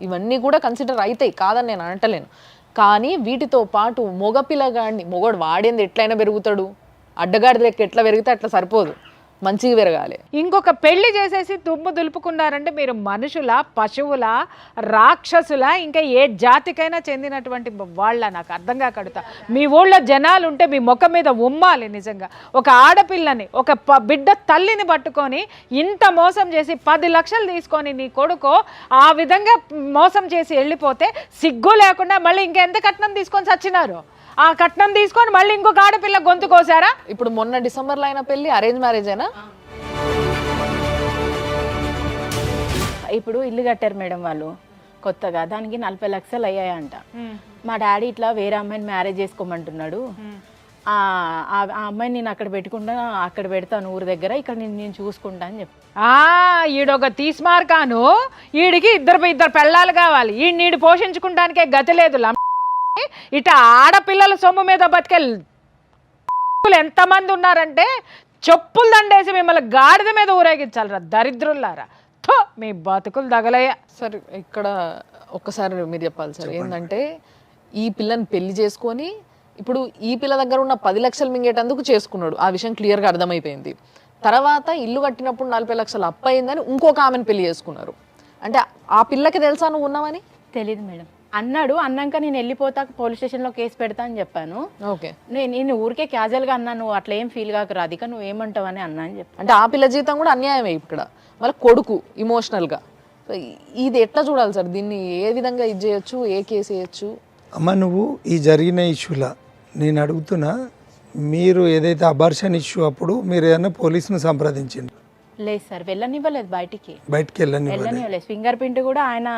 ఇవన్నీ కూడా కన్సిడర్ అవుతాయి, కాదని నేను అనటలేను. కానీ వీటితో పాటు మొగపిల్లగాడిని, మొగోడు వాడేంది ఎట్లయినా పెరుగుతాడు, అడ్డగాడి లెక్క ఎట్లా పెరిగితే అట్లా సరిపోదు, మంచిగా పెరగాలి. ఇంకొక పెళ్లి చేసేసి దుమ్ము దులుపుకున్నారంటే మీరు మనుషుల, పశువుల, రాక్షసుల, ఇంకా ఏ జాతికైనా చెందినటువంటి వాళ్ళ, నాకు అర్థం కాకడుతా. మీ ఊళ్ళో జనాలు ఉంటే మీ ముఖం మీద ఉమ్మాలి నిజంగా. ఒక ఆడపిల్లని, ఒక బిడ్డ తల్లిని పట్టుకొని ఇంత మోసం చేసి 10 లక్షలు తీసుకొని నీ కొడుకు ఆ విధంగా మోసం చేసి వెళ్ళిపోతే సిగ్గు లేకుండా మళ్ళీ ఇంకెంత కట్నం తీసుకొని చచ్చినారు. ఆ కట్నం తీసుకొని మళ్ళీ ఇంకొక ఆడపిల్ల గొంతు కోసారా? ఇప్పుడు మొన్న డిసెంబర్లో అయిన పెళ్లి అరేంజ్ మ్యారేజ్ అయినా? ఇప్పుడు ఇల్లు కట్టారు మేడం వాళ్ళు కొత్తగా, దానికి 40 లక్షలు అయ్యాయంట. మా డాడీ ఇట్లా వేరే అమ్మాయిని మ్యారేజ్ చేసుకోమంటున్నాడు, ఆ అమ్మాయిని నేను అక్కడ పెట్టుకుంటా, అక్కడ పెడతాను ఊరి దగ్గర, ఇక్కడ నేను చూసుకుంటా అని చెప్పి. ఈడొక తీస్మార్కాను, ఈడికి ఇద్దరు పెళ్ళాలు కావాలి, ఈడు పోషించుకుంటానికే గతి లేదు. ఇట ఆడపిల్లల సొమ్ము మీద బతికే ఎంతమంది ఉన్నారంటే చెప్పులు దండేసి మిమ్మల్ని గాడిద మీద ఊరేగించాలరా దరిద్రులారా. మీ బతుకులు తగలయ్యా. సార్ ఇక్కడ ఒక్కసారి మీరు చెప్పాలి సార్, ఏంటంటే ఈ పిల్లని పెళ్లి చేసుకొని ఇప్పుడు ఈ పిల్ల దగ్గర ఉన్న 10 లక్షలు మింగేటందుకు చేసుకున్నాడు, ఆ విషయం క్లియర్గా అర్థమైపోయింది. తర్వాత ఇల్లు కట్టినప్పుడు 40 లక్షలు అప్పు అయిందని ఇంకొక ఆమెను పెళ్లి చేసుకున్నారు. అంటే ఆ పిల్లకి తెలుసా నువ్వు ఉన్నావని? తెలీదు మేడం. అన్నాడు, అన్నాక నేను వెళ్ళిపోతా, పోలీస్ స్టేషన్లో కేసు పెడతా అని చెప్పాను. ఓకే, నేను ఊరికే క్యాజువల్గా అన్నా, నువ్వు అట్లా ఏం ఫీల్ కాక రాధిక, నువ్వు ఏమంటావని అన్నా అని చెప్పి. అంటే ఆ పిల్ల జీవితం కూడా అన్యాయమే ఇక్కడ, వాళ్ళ కొడుకు ఇమోషనల్గా. ఇది ఎట్లా చూడాలి సార్, దీన్ని ఏ విధంగా ఇది చేయొచ్చు, ఏ కేసు వేయచ్చు? అమ్మ, నువ్వు ఈ జరిగిన ఇష్యూలా నేను అడుగుతున్నా, మీరు ఏదైతే అబార్షన్ ఇష్యూ అప్పుడు మీరు ఏదైనా పోలీసును సంప్రదించిండ్రు? లేదు సార్, వెళ్ళనివ్వలేదు, బయటికి వెళ్ళనివ్వలేదు. ఫింగర్ ప్రింట్ కూడా ఆయన,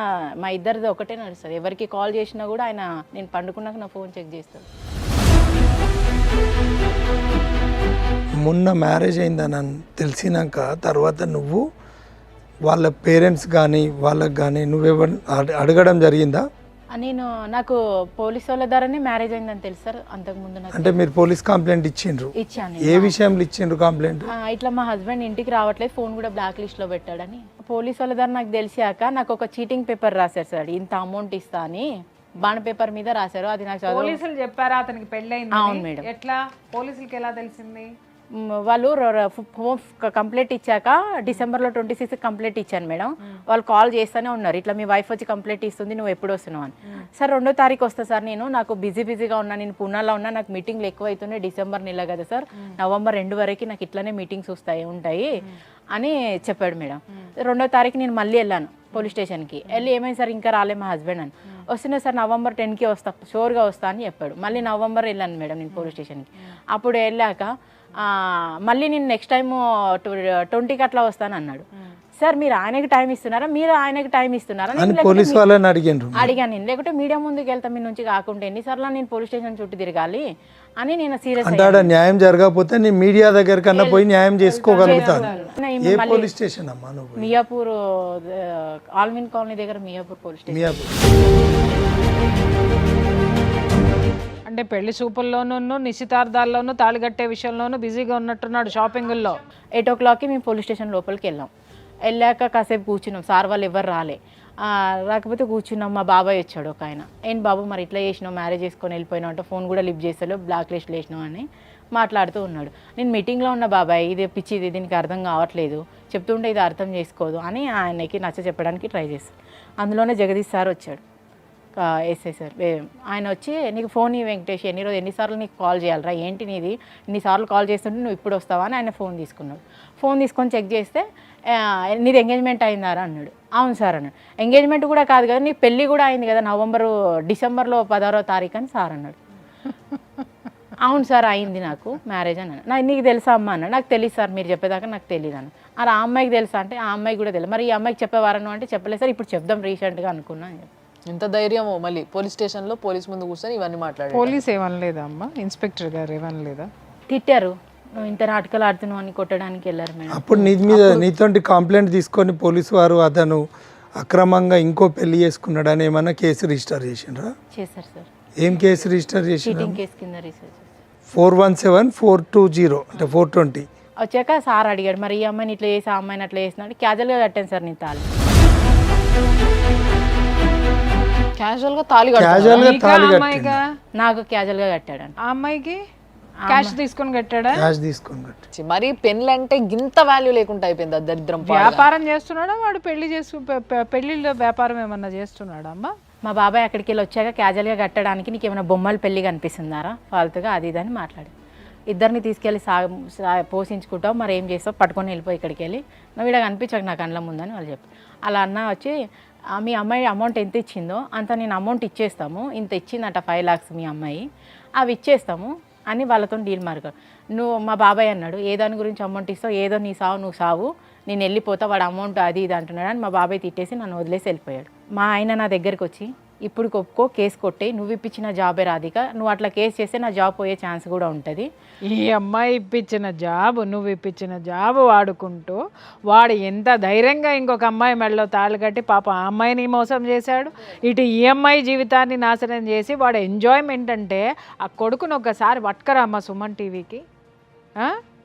మా ఇద్దరిది ఒకటే నడుస్తుంది. ఎవరికి కాల్ చేసినా కూడా ఆయన నేను పండుకున్నాక నా ఫోన్ చెక్ చేస్తాను. మొన్న మ్యారేజ్ అయిందని తెలిసినాక తర్వాత నువ్వు వాళ్ళ పేరెంట్స్ కానీ వాళ్ళకి కానీ నువ్వెవరు అడగడం జరిగిందా? నాకు పోలీస్ వాళ్ళ ద్వారానే మ్యారేజ్ అయిందని తెలుసు సార్. అంతకుముందు అంటే మీరు పోలీస్ కంప్లైంట్ ఇచ్చిండ్రు? ఇచ్చాను. ఏ విషయంలో ఇచ్చిండ్రు కంప్లైంట్? ఇట్లా మా హస్బెండ్ ఇంటికి రావట్లేదు, ఫోన్ కూడా బ్లాక్ లిస్ట్ లో పెట్టాడని. పోలీస్ వాళ్ళ ద్వారా నాకు తెలిసాక నాకు ఒక చీటింగ్ పేపర్ రాశారు సార్, ఇంత అమౌంట్ ఇస్తా అని బాండ్ పేపర్ మీద రాశారు. అది నాకు పోలీసులు చెప్పారా అతనికి పెళ్ళైంది? అవును మేడం. ఎట్లా పోలీసులకి ఎలా తెలిసింది? వాళ్ళు కంప్లైంట్ ఇచ్చాక డిసెంబర్లో 26 కంప్లైంట్ ఇచ్చాను మేడం. వాళ్ళు కాల్ చేస్తూనే ఉన్నారు, ఇట్లా మీ వైఫ్ వచ్చి కంప్లైంట్ ఇస్తుంది, నువ్వు ఎప్పుడు వస్తున్నావు అని. సార్ 2వ తారీఖు వస్తా సార్, నాకు బిజీగా ఉన్నా, నేను పూనాలో ఉన్నా, నాకు మీటింగ్లు ఎక్కువ అవుతున్నాయి, డిసెంబర్ నెల కదా సార్, నవంబర్ 2 వరకు నాకు ఇట్లానే మీటింగ్స్ ఉంటాయి అని చెప్పాడు మేడం. 2వ తారీఖు నేను మళ్ళీ వెళ్ళాను పోలీస్ స్టేషన్కి. వెళ్ళి ఏమైంది సార్, ఇంకా రాలే మా హస్బెండ్ అని. వస్తున్నా సార్, నవంబర్ 10కి వస్తా, షోర్గా వస్తా అని చెప్పాడు. మళ్ళీ నవంబర్ వెళ్ళాను మేడం నేను పోలీస్ స్టేషన్కి. అప్పుడు వెళ్ళాక మళ్ళీ నేను నెక్స్ట్ టైం 20కి అట్లా వస్తాను అన్నాడు. సార్ మీరు ఆయనకి టైం ఇస్తున్నారా, మీరు ఆయనకి టైం ఇస్తున్నారా అడిగాను నేను. లేకుంటే మీడియా ముందుకు వెళ్తా, మీ నుంచి కాకుండా ఎన్నిసార్లు నేను పోలీస్ స్టేషన్ చుట్టూ తిరగాలి అని నేను సీరియస్ అంటే న్యాయం జరగకపోతే నేను మీడియా దగ్గర కన్నా పోయి న్యాయం చేసుకోగలుగుతాను. మియాపూర్ ఆల్మిన్ కాలనీ దగ్గర మియాపూర్ పోలీస్ స్టేషన్. అంటే పెళ్లి చూపుల్లోనూ నిశ్చితార్థాల్లోనూ తాళిగట్టే విషయంలోనూ బిజీగా ఉన్నట్టున్నాడు షాపింగుల్లో. 8 o'clockకి మేము పోలీస్ స్టేషన్ లోపలికి వెళ్ళాం. వెళ్ళాక కాసేపు కూర్చున్నాం, సార్ వాళ్ళు ఎవరు రాకపోతే కూర్చున్నాం. మా బాబాయ్ వచ్చాడు ఒక ఆయన, ఏం బాబు మరి ఇట్లా చేసినావు, మ్యారేజ్ చేసుకొని వెళ్ళిపోయినావు అంటే, ఫోన్ కూడా లిఫ్ట్ చేస్తాడు, బ్లాక్ లిస్ట్ వేసినావు అని. మాట్లాడుతూ ఉన్నాడు. నేను మీటింగ్లో ఉన్న బాబాయ్, ఇది పిచ్చిది, దీనికి అర్థం కావట్లేదు, చెప్తుంటే ఇది అర్థం చేసుకోదు అని ఆయనకి నచ్చ చెప్పడానికి ట్రై చేస్తాను. అందులోనే జగదీష్ సార్ వచ్చాడు, ఎస్ఐ సార్. ఆయన వచ్చి నీకు ఫోన్ ఈ వెంకటేష్ ఎన్నిసార్లు నీకు కాల్ చేయాలరా, ఏంటి నీది, ఇన్నిసార్లు కాల్ చేస్తుంటే నువ్వు ఇప్పుడు వస్తావా అని ఆయన ఫోన్ తీసుకున్నాడు. ఫోన్ తీసుకొని చెక్ చేస్తే నీది ఎంగేజ్మెంట్ అయిందారా అన్నాడు. అవును సార్ అన్నాడు. ఎంగేజ్మెంట్ కూడా కాదు కదా, నీ పెళ్ళి కూడా అయింది కదా డిసెంబర్లో 16వ తారీఖు అని సార్ అన్నాడు. అవును సార్ అయింది నాకు మ్యారేజ్ అని అన్నాడు. నీకు తెలుసా అమ్మ అన్నాడు. నాకు తెలియదు సార్, మీరు చెప్పేదాకా నాకు తెలియదు అన్న. అలా ఆ అమ్మాయికి తెలుసా అంటే ఆ అమ్మాయికి కూడా తెలియదు. మరి ఈ అమ్మాయికి చెప్పేవారను అంటే చెప్పలేదు సార్, ఇప్పుడు చెప్దాం రీసెంట్గా అనుకున్నా అని చెప్పి. ఎంత ధైర్యమో మళ్ళీ పోలీస్ స్టేషన్లో పోలీస్ ముందు కూర్చొని ఇవన్నీ మాట్లాడారు. పోలీస్ ఏమనలేదా అమ్మ, ఇన్స్పెక్టర్ గారు ఏమనలేదా? తిట్టారు, నువ్వు ఇంత నాటకాలు ఆడుతున్నావు అని కొట్టడానికి వెళ్ళారు మేడం. అప్పుడు నీ మీద నీతోటి కంప్లైంట్ తీసుకొని పోలీసు వారు అతను అక్రమంగా ఇంకో పెళ్లి చేసుకున్నాడు అని ఏమన్నా కేసు రిజిస్టర్ చేసిండ్రా? చేశారు సార్. ఏం కేసు రిజిస్టర్ చేసిండ్రా? చీటింగ్ కేసు కింద రీసెర్చ్ 417420 అంటే 420. వచ్చాక సార్ అడిగాడు, మరి ఈ అమ్మాయిని ఇట్లా చేసి ఆ అమ్మాయిని అట్లా చేసినాడు. క్యాజువల్గా కట్టాను సార్ నేను తాళి. క్యాజువల్గా తాళి కట్టారు. క్యాజువల్గా తాళి అమ్మాయిగా నాకు క్యాజువల్గా కట్టాడు. ఆ అమ్మాయికి క్యాష్ తీసుకొని కట్టాడా? క్యాష్ తీసుకొని కట్టి. మరి పెళ్ళంటే గింత వాల్యూ లేకుండా అయిపోయింది ఆ దరిద్రం. వ్యాపారం చేస్తున్నాడా వాడు? పెళ్లిలో వ్యాపారం ఏమన్నా చేస్తున్నాడా అమ్మ? మా బాబాయ్ అక్కడికి వెళ్ళి వచ్చాక క్యాజువల్గా కట్టడానికి నీకు ఏమైనా బొమ్మలు పెళ్ళి కనిపిస్తుందారా ఫాల్తుగా అది ఇది అని మాట్లాడి, ఇద్దరిని తీసుకెళ్ళి పోషించుకుంటావు, మరి ఏం చేస్తావు, పట్టుకొని వెళ్ళిపోయి ఇక్కడికి వెళ్ళి, నువ్వు ఇక్కడ కనిపించక నా కళ్ళ ముందని వాళ్ళు చెప్పి. అలా అన్న వచ్చి మీ అమ్మాయి అమౌంట్ ఎంత ఇచ్చిందో అంత నేను అమౌంట్ ఇచ్చేస్తాము, ఇంత ఇచ్చిందంట 5 lakhs మీ అమ్మాయి, అవి ఇచ్చేస్తాము అని వాళ్ళతో డీల్ మార్గారు. నువ్వు మా బాబాయ్ అన్నాడు, ఏ దాని గురించి అమౌంట్ ఇస్తావు, ఏదో నీ సావు నువ్వు సావు, నేను వెళ్ళిపోతా, వాడు అమౌంట్ అది ఇది అంటున్నాడు అని మా బాబాయ్ తిట్టేసి నన్ను వదిలేసి వెళ్ళిపోయాడు. మా ఆయన నా దగ్గరికి వచ్చి ఇప్పుడు ఒప్పుకో, కేసు కొట్టే, నువ్వు ఇప్పించిన జాబే రాధిక, నువ్వు అట్లా కేసు చేస్తే నా జాబ్ పోయే ఛాన్స్ కూడా ఉంటుంది. ఈ అమ్మాయి ఇప్పించిన జాబ్, నువ్వు ఇప్పించిన జాబ్ వాడుకుంటూ వాడు ఎంత ధైర్యంగా ఇంకొక అమ్మాయి మెడలో తాళ్ళు కట్టి పాప ఆ అమ్మాయిని మోసం చేశాడు, ఇటు ఈ అమ్మాయి జీవితాన్ని నాశనం చేసి వాడు ఎంజాయ్మెంట్ అంటే ఆ కొడుకును ఒకసారి పట్టుకరామ్మా సుమన్ టీవీకి,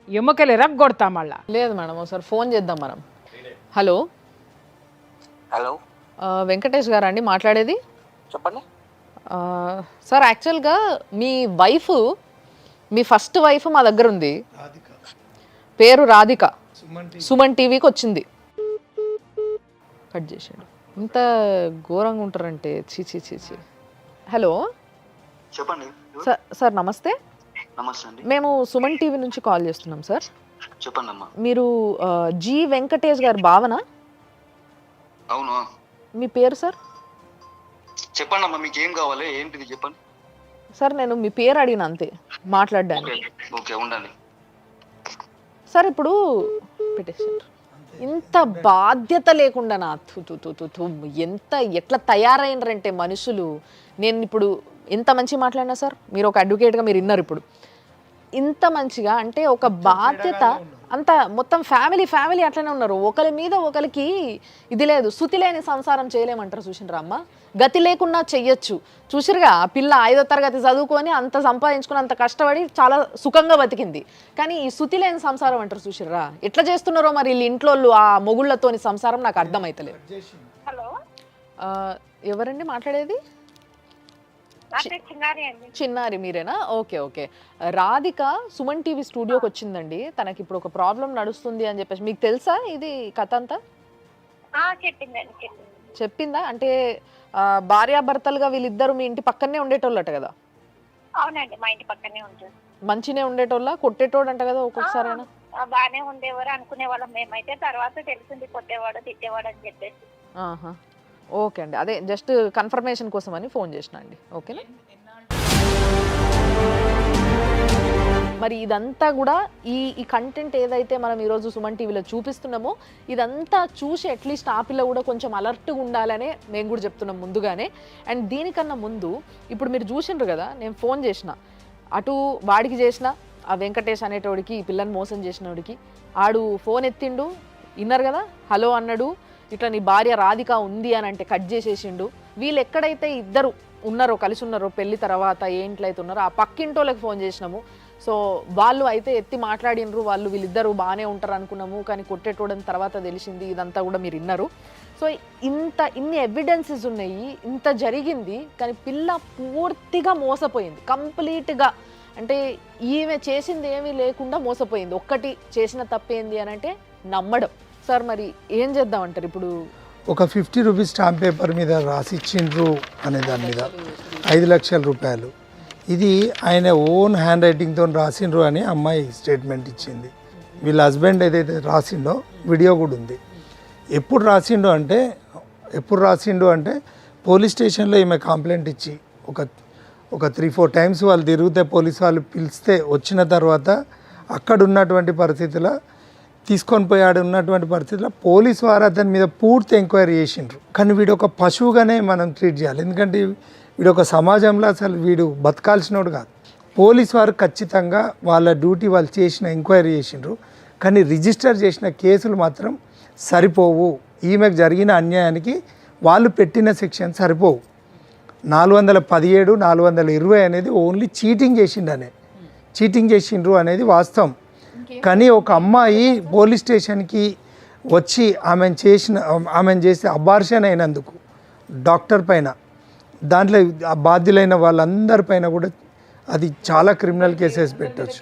ఎముకలు ఎరగొడతా మళ్ళా. లేదు మేడం, ఒకసారి ఫోన్ చేద్దాం మనం. హలో హలో, వెంకటేష్ గారు అండి మాట్లాడేది? చెప్పండి సార్, యాక్చువల్గా మీ వైఫ్, మీ ఫస్ట్ వైఫ్ మా దగ్గర ఉంది, పేరు రాధిక, సుమన్ టీవీకి వచ్చింది. కట్ చేసాడు. ఇంత ఘోరంగా ఉంటారంటే చీ చీ చీ చీ. హలో చెప్పండి. సార్ నమస్తే. నమస్తే అండి. మేము సుమన్ టీవీ నుంచి కాల్ చేస్తున్నాం సార్. చెప్పండి అమ్మా. మీరు జి వెంకటేష్ గారు భావన? అవును. మీ పేరు సార్? చెప్పండి అమ్మా, మీకు ఏం కావాలి, ఏంటిది చెప్పండి. సార్ నేను మీ పేరు అడిగిన అంతే మాట్లాడడానికి. ఓకే ఉండండి సార్. ఇప్పుడు పెట్టేసారు. ఇంత బాధ్యత లేకుండా నా ఎంత ఎట్లా తయారైనరంటే మనుషులు. నేను ఇప్పుడు ఎంత మంచి మాట్లాడినా సార్, మీరు ఒక అడ్వకేట్గా మీరు విన్నారు. ఇప్పుడు ఇంత మంచిగా అంటే ఒక బాధ్యత అంత మొత్తం ఫ్యామిలీ అట్లనే ఉన్నారు. ఒకరి మీద ఒకరికి ఇది లేదు, శృతి లేని సంసారం చేయలేమంటారు. చూసినరా అమ్మ, గతి లేకుండా చెయ్యొచ్చు. చూసిరుగా ఆ పిల్ల 5వ తరగతి చదువుకొని అంత సంపాదించుకుని అంత కష్టపడి చాలా సుఖంగా బతికింది. కానీ ఈ శృతి లేని సంసారం అంటారు. చూసిర్రా ఎట్లా చేస్తున్నారో మరి వీళ్ళు ఇంట్లో ఆ మొగుళ్ళతోని సంసారం, నాకు అర్థమైతలేదు. ఎవరండి మాట్లాడేది? చిన్నారి మీరేనా? Okay okay. Radhika Suman TV స్టూడియోకి వచ్చిందండి. తనకి ఇప్పుడు ఒక ప్రాబ్లం నడుస్తుంది అని చెప్పేసి. మీకు తెలుసా ఇది కథ అంతా? చెప్పిందా? అంటే భార్యాభర్తలుగా వీళ్ళిద్దరు మీ ఇంటి పక్కనే ఉండేటోళ్ళట కదా? అవునండి, మా ఇంటి పక్కనే ఉంటారు. మంచినే ఉండేటోళ్ళ? కొట్టేటోడు అంట కదా ఒక్కొక్కసారి? బాగానే ఉండేవారు అనుకునే వాళ్ళం మేమైతే. తర్వాత తెలిసింది కొట్టేవాడు తిట్టేవాడు అని చెప్పేసి. ఓకే అండి, అదే జస్ట్ కన్ఫర్మేషన్ కోసం అని ఫోన్ చేసిన అండి. ఓకేనా? మరి ఇదంతా కూడా ఈ కంటెంట్ ఏదైతే మనం ఈరోజు సుమన్ టీవీలో చూపిస్తున్నామో ఇదంతా చూసి అట్లీస్ట్ ఆ పిల్ల కూడా కొంచెం అలర్ట్గా ఉండాలనే మేము కూడా చెప్తున్నాం ముందుగానే. అండ్ దీనికన్నా ముందు ఇప్పుడు మీరు చూసిండ్రు కదా, నేను ఫోన్ చేసిన, అటు వాడికి చేసిన, ఆ వెంకటేష్ అనేటోడికి, ఈ పిల్లని మోసం చేసినోడికి. ఆడు ఫోన్ ఎత్తిండు, విన్నారు కదా, హలో అన్నాడు, ఇట్లా నీ భార్య రాధిక ఉంది అని అంటే కట్ చేసేసిండు. వీళ్ళు ఎక్కడైతే ఇద్దరు ఉన్నారో, కలిసి ఉన్నారో పెళ్లి తర్వాత ఏంట్లయితే ఉన్నారో ఆ పక్కింటోళ్ళకి ఫోన్ చేసినాము. సో వాళ్ళు అయితే ఎత్తి మాట్లాడినరు, వీళ్ళిద్దరు బాగానే ఉంటారు అనుకున్నాము, కానీ కొట్టేటోడని తర్వాత తెలిసింది. ఇదంతా కూడా మీరు విన్నారు. సో ఇన్ని ఎవిడెన్సెస్ ఉన్నాయి, ఇంత జరిగింది, కానీ పిల్ల పూర్తిగా మోసపోయింది కంప్లీట్గా. అంటే ఈమె చేసింది ఏమీ లేకుండా మోసపోయింది. ఒక్కటి చేసిన తప్పేంది అని అంటే నమ్మడం. సార్ మరి ఏం చేద్దామంటారు ఇప్పుడు? ఒక 50 రూపీస్ స్టాంప్ పేపర్ మీద రాసిచ్చిండ్రు అనే దాని మీద 5 లక్షల రూపాయలు, ఇది ఆయన ఓన్ హ్యాండ్ రైటింగ్తో రాసిండ్రు అని అమ్మాయి స్టేట్మెంట్ ఇచ్చింది. వీళ్ళ హస్బెండ్ ఏదైతే రాసిండో వీడియో కూడా ఉంది. ఎప్పుడు రాసిండు అంటే పోలీస్ స్టేషన్లో ఈమె కంప్లైంట్ ఇచ్చి ఒక 3-4 టైమ్స్ వాళ్ళు తిరిగితే పోలీసు వాళ్ళు పిలిస్తే వచ్చిన తర్వాత అక్కడ ఉన్నటువంటి పరిస్థితుల్లో తీసుకొని పోయాడు ఉన్నటువంటి పరిస్థితుల్లో పోలీసు వారు అతని మీద పూర్తి ఎంక్వైరీ చేసిండ్రు. కానీ వీడు ఒక పశువుగానే మనం ట్రీట్ చేయాలి, ఎందుకంటే వీడు ఒక సమాజంలో అసలు వీడు బతకాల్సినోడు కాదు. పోలీసు వారు ఖచ్చితంగా వాళ్ళ డ్యూటీ వాళ్ళు చేసిన ఎంక్వైరీ చేసిండ్రు, కానీ రిజిస్టర్ చేసిన కేసులు మాత్రం సరిపోవు. ఈమెకు జరిగిన అన్యాయానికి వాళ్ళు పెట్టిన సెక్షన్ సరిపోవు. 417, 420 అనేది ఓన్లీ చీటింగ్ చేసిండ్రు అనేది వాస్తవం. కానీ ఒక అమ్మాయి పోలీస్ స్టేషన్కి వచ్చి ఆమెను చేసి అబార్షన్ అయినందుకు డాక్టర్ పైన, దాంట్లో బాధ్యులైన వాళ్ళందరి పైన కూడా అది చాలా క్రిమినల్ కేసెస్ పెట్టవచ్చు.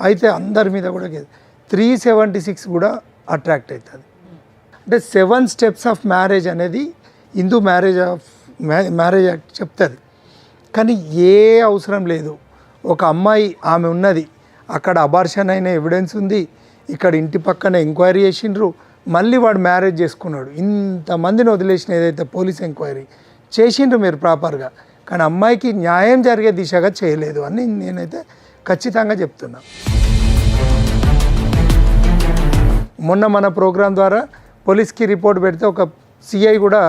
అయితే అందరి మీద కూడా 376 కూడా అట్రాక్ట్ అవుతుంది. అంటే 7 స్టెప్స్ ఆఫ్ మ్యారేజ్ అనేది హిందూ మ్యారేజ్ యాక్ట్ చెప్తుంది. కానీ ఏ అవసరం లేదు. ఒక అమ్మాయి ఆమె ఉన్నది, అక్కడ అబార్షన్ అయిన ఎవిడెన్స్ ఉంది, ఇక్కడ ఇంటి పక్కన ఎంక్వైరీ చేసిండ్రు, మళ్ళీ వాడు మ్యారేజ్ చేసుకున్నాడు. ఇంతమందిని వదిలేసిన ఏదైతే పోలీస్ ఎంక్వైరీ చేసిండ్రు మీరు ప్రాపర్గా, కానీ అమ్మాయికి న్యాయం జరిగే దిశగా చేయలేదు అని నేనైతే ఖచ్చితంగా చెప్తున్నా. మొన్న మన ప్రోగ్రాం ద్వారా పోలీస్కి రిపోర్ట్ పెడితే ఒక సిఐ కూడా,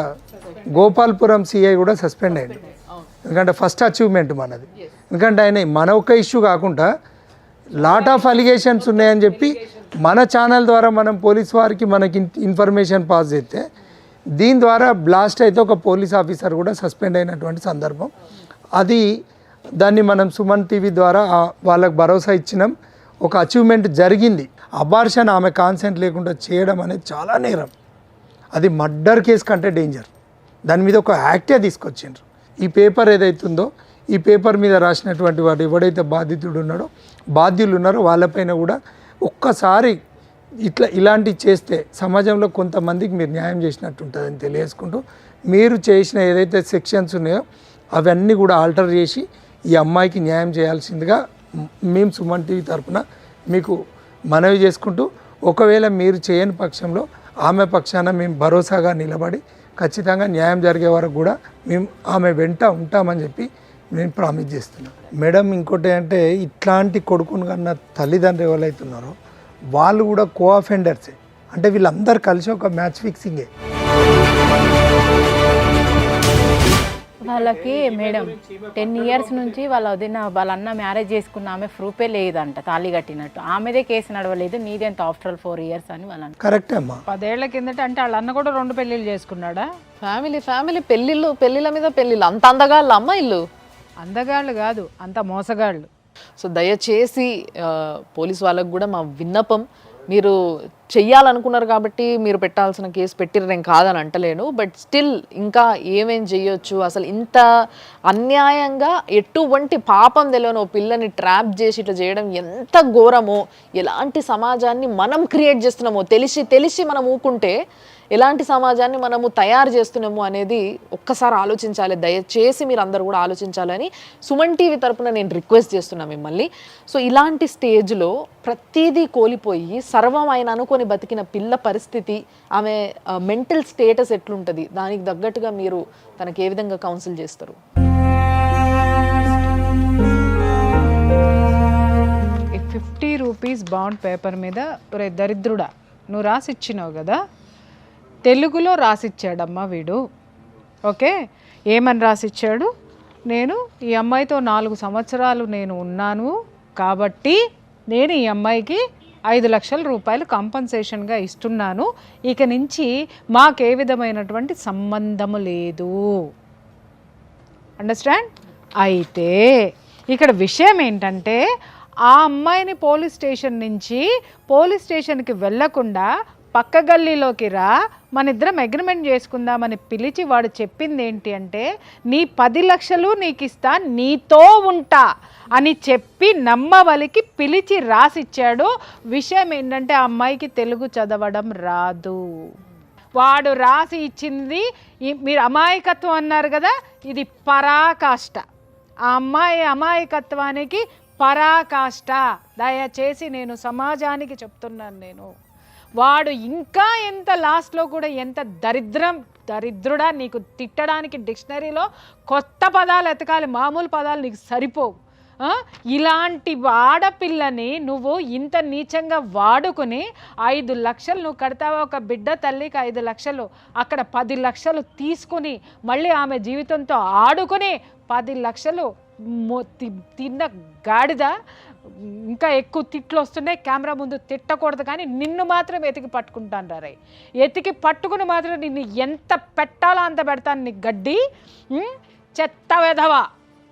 గోపాల్పురం సిఐ కూడా సస్పెండ్ అయ్యాడు. ఎందుకంటే ఫస్ట్ అచీవ్మెంట్ మనది. ఎందుకంటే ఆయన మన ఒక ఇష్యూ కాకుండా లాట్ ఆఫ్ అలిగేషన్స్ ఉన్నాయని చెప్పి మన ఛానల్ ద్వారా మనం పోలీస్ వారికి మనకి ఇన్ఫర్మేషన్ పాస్ చేస్తే దీని ద్వారా బ్లాస్ట్ అయితే ఒక పోలీస్ ఆఫీసర్ కూడా సస్పెండ్ అయినటువంటి సందర్భం. దాన్ని మనం సుమన్ టీవీ ద్వారా వాళ్ళకు భరోసా ఇచ్చినాం. ఒక అచీవ్మెంట్ జరిగింది. అబార్షన్ ఆమె కాన్సెంట్ లేకుండా చేయడం అనేది చాలా నేరం. అది మర్డర్ కేసు కంటే డేంజర్. దాని మీద ఒక యాక్టే తీసుకొచ్చిండ్రు. ఈ పేపర్ ఏదైతుందో ఈ పేపర్ మీద రాసినటువంటి వాడు ఎవడైతే బాధ్యులు ఉన్నారో వాళ్ళపైన కూడా ఒక్కసారి ఇలాంటివి చేస్తే సమాజంలో కొంతమందికి మీరు న్యాయం చేసినట్టు ఉంటుందని తెలియజేసుకుంటూ, మీరు చేసిన ఏదైతే సెక్షన్స్ ఉన్నాయో అవన్నీ కూడా ఆల్టర్ చేసి ఈ అమ్మాయికి న్యాయం చేయాల్సిందిగా మేము సుమన్ టీవీ తరఫున మీకు మనవి చేసుకుంటూ, ఒకవేళ మీరు చేయని పక్షంలో ఆమె పక్షాన మేము భరోసాగా నిలబడి ఖచ్చితంగా న్యాయం జరిగే వరకు కూడా మేము ఆమె వెంట ఉంటామని చెప్పి నేను ప్రామిస్ చేస్తున్నాను. మేడం, ఇంకోటి అంటే ఇట్లాంటి కొడుకును కన్నా తల్లిదండ్రులు ఎవరైతున్నారో వాళ్ళు కూడా కో-అఫెండర్సే. అంటే వీళ్ళందరూ కలిసి ఒక మ్యాచ్ ఫిక్సింగే. వాళ్ళకి మేడం 10 ఇయర్స్ నుంచి వాళ్ళ అన్న మ్యారేజ్ చేసుకున్న ఆమె ప్రూఫే లేదంట, తాళి కట్టినట్టు. ఆమెదే కేసు నడవలేదు, నీదెంత ఆఫ్టర్ 4 ఇయర్స్ అని వాళ్ళ కరెక్టే అమ్మా. 10 ఏళ్ల కిందట అంటే వాళ్ళ అన్న కూడా 2 పెళ్ళిళ్ళు చేసుకున్నాడా? ఫ్యామిలీ పెళ్ళిళ్ళ మీద పెళ్ళిళ్ళు. అంత అందగాళ్ళ అమ్మాయిలు? అందగాళ్ళు కాదు, అంత మోసగాళ్ళు. సో దయచేసి పోలీస్ వాళ్ళకు కూడా మా విన్నపం, మీరు చెయ్యాలనుకున్నారు కాబట్టి మీరు పెట్టాల్సిన కేసు పెట్టిర్రు, నేను కాదని అంటలేను. బట్ స్టిల్ ఇంకా ఏమేం చెయ్యొచ్చు? అసలు ఇంత అన్యాయంగా ఎటువంటి పాపం తెలియని ఓ పిల్లని ట్రాప్ చేసి ఇట్లా చేయడం ఎంత ఘోరమో, ఎలాంటి సమాజాన్ని మనం క్రియేట్ చేస్తున్నామో తెలిసి మనం ఊకుంటే ఎలాంటి సమాజాన్ని మనము తయారు చేస్తున్నాము అనేది ఒక్కసారి ఆలోచించాలి. దయచేసి మీరు అందరూ కూడా ఆలోచించాలని సుమన్ టీవీ తరపున నేను రిక్వెస్ట్ చేస్తున్నాను మిమ్మల్ని. సో ఇలాంటి స్టేజ్లో ప్రతిదీ కోల్పోయి సర్వం ఆయన అనుకొని బతికిన పిల్ల పరిస్థితి, ఆమె మెంటల్ స్టేటస్ ఎట్లుంటుంది, దానికి తగ్గట్టుగా మీరు తనకి ఏ విధంగా కౌన్సిల్ చేస్తారు? ఈ 50 రూపీస్ బాండ్ పేపర్ మీద ఒరే దరిద్రుడా నువ్వు రాసిచ్చినావు కదా, తెలుగులో రాసిచ్చాడమ్మా వీడు. ఓకే, ఏమని రాసిచ్చాడు? నేను ఈ అమ్మాయితో 4 సంవత్సరాలు నేను ఉన్నాను కాబట్టి నేను ఈ అమ్మాయికి 5 లక్షల రూపాయలు కాంపన్సేషన్గా ఇస్తున్నాను, ఇక నుంచి మాకే విధమైనటువంటి సంబంధము లేదు. అండర్స్టాండ్? అయితే ఇక్కడ విషయం ఏంటంటే ఆ అమ్మాయిని పోలీస్ స్టేషన్ నుంచి పోలీస్ స్టేషన్కి వెళ్ళకుండా పక్క గల్లీలోకి రా, మన ఇద్దరం అగ్రిమెంట్ చేసుకుందామని పిలిచి వాడు చెప్పింది ఏంటి అంటే, నీ 10 లక్షలు నీకు ఇస్తా, నీతో ఉంటా అని చెప్పి నమ్మవలికి పిలిచి రాసిచ్చాడు. విషయం ఏంటంటే ఆ అమ్మాయికి తెలుగు చదవడం రాదు. వాడు రాసి ఇచ్చింది, మీరు అమాయకత్వం అన్నారు కదా, ఇది పరాకాష్ట. ఆ అమ్మాయి అమాయకత్వానికి పరాకాష్ట. దయచేసి నేను సమాజానికి చెప్తున్నాను. వాడు ఇంకా ఎంత లాస్ట్లో కూడా ఎంత దరిద్రుడా, నీకు తిట్టడానికి డిక్షనరీలో కొత్త పదాలు ఎతకాలి, మామూలు పదాలు నీకు సరిపోవు. ఇలాంటి ఆడపిల్లని నువ్వు ఇంత నీచంగా వాడుకుని 5 లక్షలు నువ్వు కడతావా? ఒక బిడ్డ తల్లికి 5 లక్షలు, అక్కడ 10 లక్షలు తీసుకుని మళ్ళీ ఆమె జీవితంతో ఆడుకుని 10 లక్షలు తిన్న గాడిద. ఇంకా ఎక్కువ తిట్లు వస్తున్నాయి, కెమెరా ముందు తిట్టకూడదు, కానీ నిన్ను మాత్రం ఎతికి పట్టుకుంటాను రా. ఎతికి పట్టుకుని మాత్రం నిన్ను ఎంత పెట్టాలో అంత పెడతాను. నీ గడ్డి చెత్త వెధవా.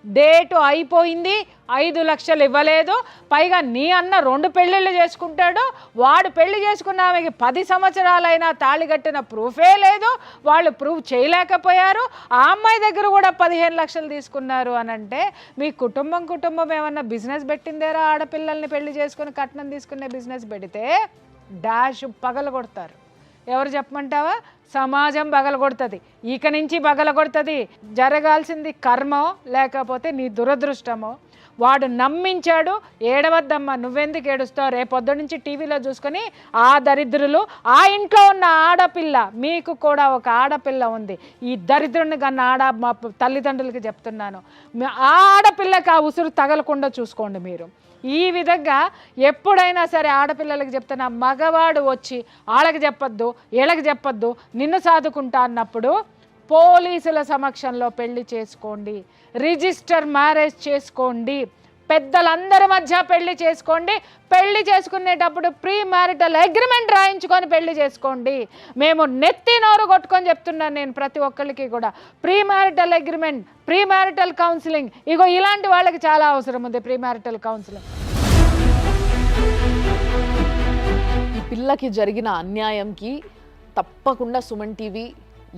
డేటు అయిపోయింది, 5 లక్షలు ఇవ్వలేదు. పైగా నీ అన్న 2 పెళ్ళిళ్ళు చేసుకుంటాడు. వాడు పెళ్లి చేసుకున్న ఆమెకి 10 సంవత్సరాలైనా తాళి కట్టిన ప్రూఫే లేదు. వాళ్ళు ప్రూఫ్ చేయలేకపోయారు. ఆ అమ్మాయి దగ్గర కూడా 15 లక్షలు తీసుకున్నారు అని అంటే మీ కుటుంబం ఏమన్నా బిజినెస్ పెట్టిందేరా? ఆడపిల్లల్ని పెళ్లి చేసుకుని కట్నం తీసుకునే బిజినెస్ పెడితే డాష్ పగల కొడతారు. ఎవరు చెప్పమంటావా? సమాజం పగలగొడుతుంది. ఇక నుంచి పగలగొడుతుంది. జరగాల్సింది కర్మో లేకపోతే నీ దురదృష్టమో. వాడు నమ్మించాడు. ఏడవద్దమ్మా, నువ్వెందుకు ఏడుస్తావు? రేపొద్దు నుంచి టీవీలో చూసుకొని ఆ దరిద్రులు, ఆ ఇంట్లో ఉన్న ఆడపిల్ల, మీకు కూడా ఒక ఆడపిల్ల ఉంది, ఈ దరిద్రుని కన్నా మా తల్లిదండ్రులకి చెప్తున్నాను, ఆ ఆడపిల్లకి ఆ ఉసురు తగలకుండా చూసుకోండి మీరు. ఈ విధంగా ఎప్పుడైనా సరే ఆడపిల్లలకి చెప్తున్నా, మగవాడు వచ్చి వాళ్ళకి చెప్పొద్దు, వీళ్ళకి చెప్పొద్దు, నిన్ను సాదుకుంటా అన్నప్పుడు పోలీసుల సమక్షంలో పెళ్లి చేసుకోండి, రిజిస్టర్ మ్యారేజ్ చేసుకోండి, పెద్దలందరి మధ్య పెళ్లి చేసుకోండి. పెళ్లి చేసుకునేటప్పుడు ప్రీ మ్యారిటల్ అగ్రిమెంట్ రాయించుకొని పెళ్లి చేసుకోండి. మేము నెత్తి నోరు కొట్టుకొని చెప్తున్నాను నేను ప్రతి ఒక్కరికి కూడా. Pre marital agreement, pre marital counselling, ego ఇలాంటి వాళ్ళకి చాలా అవసరం ఉంది ప్రీ మ్యారిటల్ కౌన్సిలింగ్. ఈ పిల్లకి జరిగిన అన్యాయంకి తప్పకుండా సుమన్ టీవీ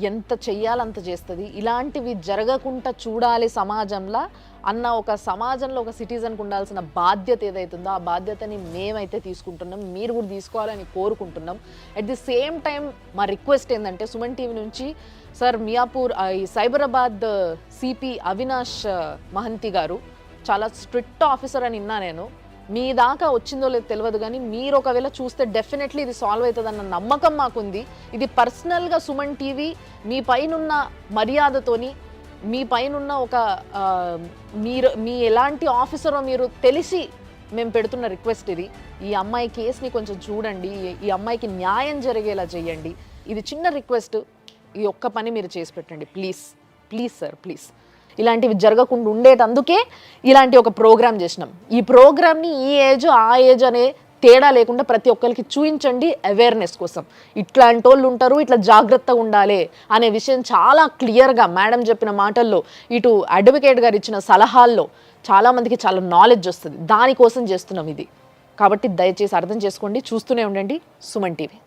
ఎంత చెయ్యాలంత చేస్తుంది. ఇలాంటివి జరగకుండా చూడాలి సమాజంలో అన్న ఒక సమాజంలో ఒక సిటిజన్కి ఉండాల్సిన బాధ్యత ఏదైతుందో ఆ బాధ్యతని మేమైతే తీసుకుంటున్నాం, మీరు కూడా తీసుకోవాలని కోరుకుంటున్నాం. అట్ ది సేమ్ టైం మా రిక్వెస్ట్ ఏంటంటే సుమన్ టీవీ నుంచి సార్, మియాపూర్ ఈ సైబరాబాద్ సిపి అవినాష్ మహంతి గారు చాలా స్ట్రిక్ట్ ఆఫీసర్ అని విన్నా నేను. మీ దాకా వచ్చిందో లేదో తెలియదు, కానీ మీరు ఒకవేళ చూస్తే డెఫినెట్లీ ఇది సాల్వ్ అవుతుందన్న నమ్మకం మాకుంది. ఇది పర్సనల్గా సుమన్ టీవీ మీ పైనున్న మర్యాదతోని, మీ పైనున్న ఒక మీ ఎలాంటి ఆఫీసరో మీరు తెలిసి మేము పెడుతున్న రిక్వెస్ట్ ఇది. ఈ అమ్మాయి కేసుని కొంచెం చూడండి, ఈ అమ్మాయికి న్యాయం జరిగేలా చేయండి. ఇది చిన్న రిక్వెస్ట్, ఈ ఒక్క పని మీరు చేసి పెట్టండి ప్లీజ్. Please sir, please. ఇలాంటివి జరగకుండా ఉండేటందుకే ఇలాంటి ఒక ప్రోగ్రామ్ చేసినాం. ఈ ప్రోగ్రామ్ని ఈ ఏజ్ ఆ ఏజ్ అనే తేడా లేకుండా ప్రతి ఒక్కరికి చూపించండి అవేర్నెస్ కోసం. ఇట్లాంటి వాళ్ళు ఉంటారు, ఇట్లా జాగ్రత్తగా ఉండాలి అనే విషయం చాలా క్లియర్గా మేడం చెప్పిన మాటల్లో, ఇటు అడ్వకేట్ గారు ఇచ్చిన సలహాల్లో చాలామందికి చాలా నాలెడ్జ్ వస్తుంది. దానికోసం చేస్తున్నాం ఇది. కాబట్టి దయచేసి అర్థం చేసుకోండి, చూస్తూనే ఉండండి సుమన్ టీవీ.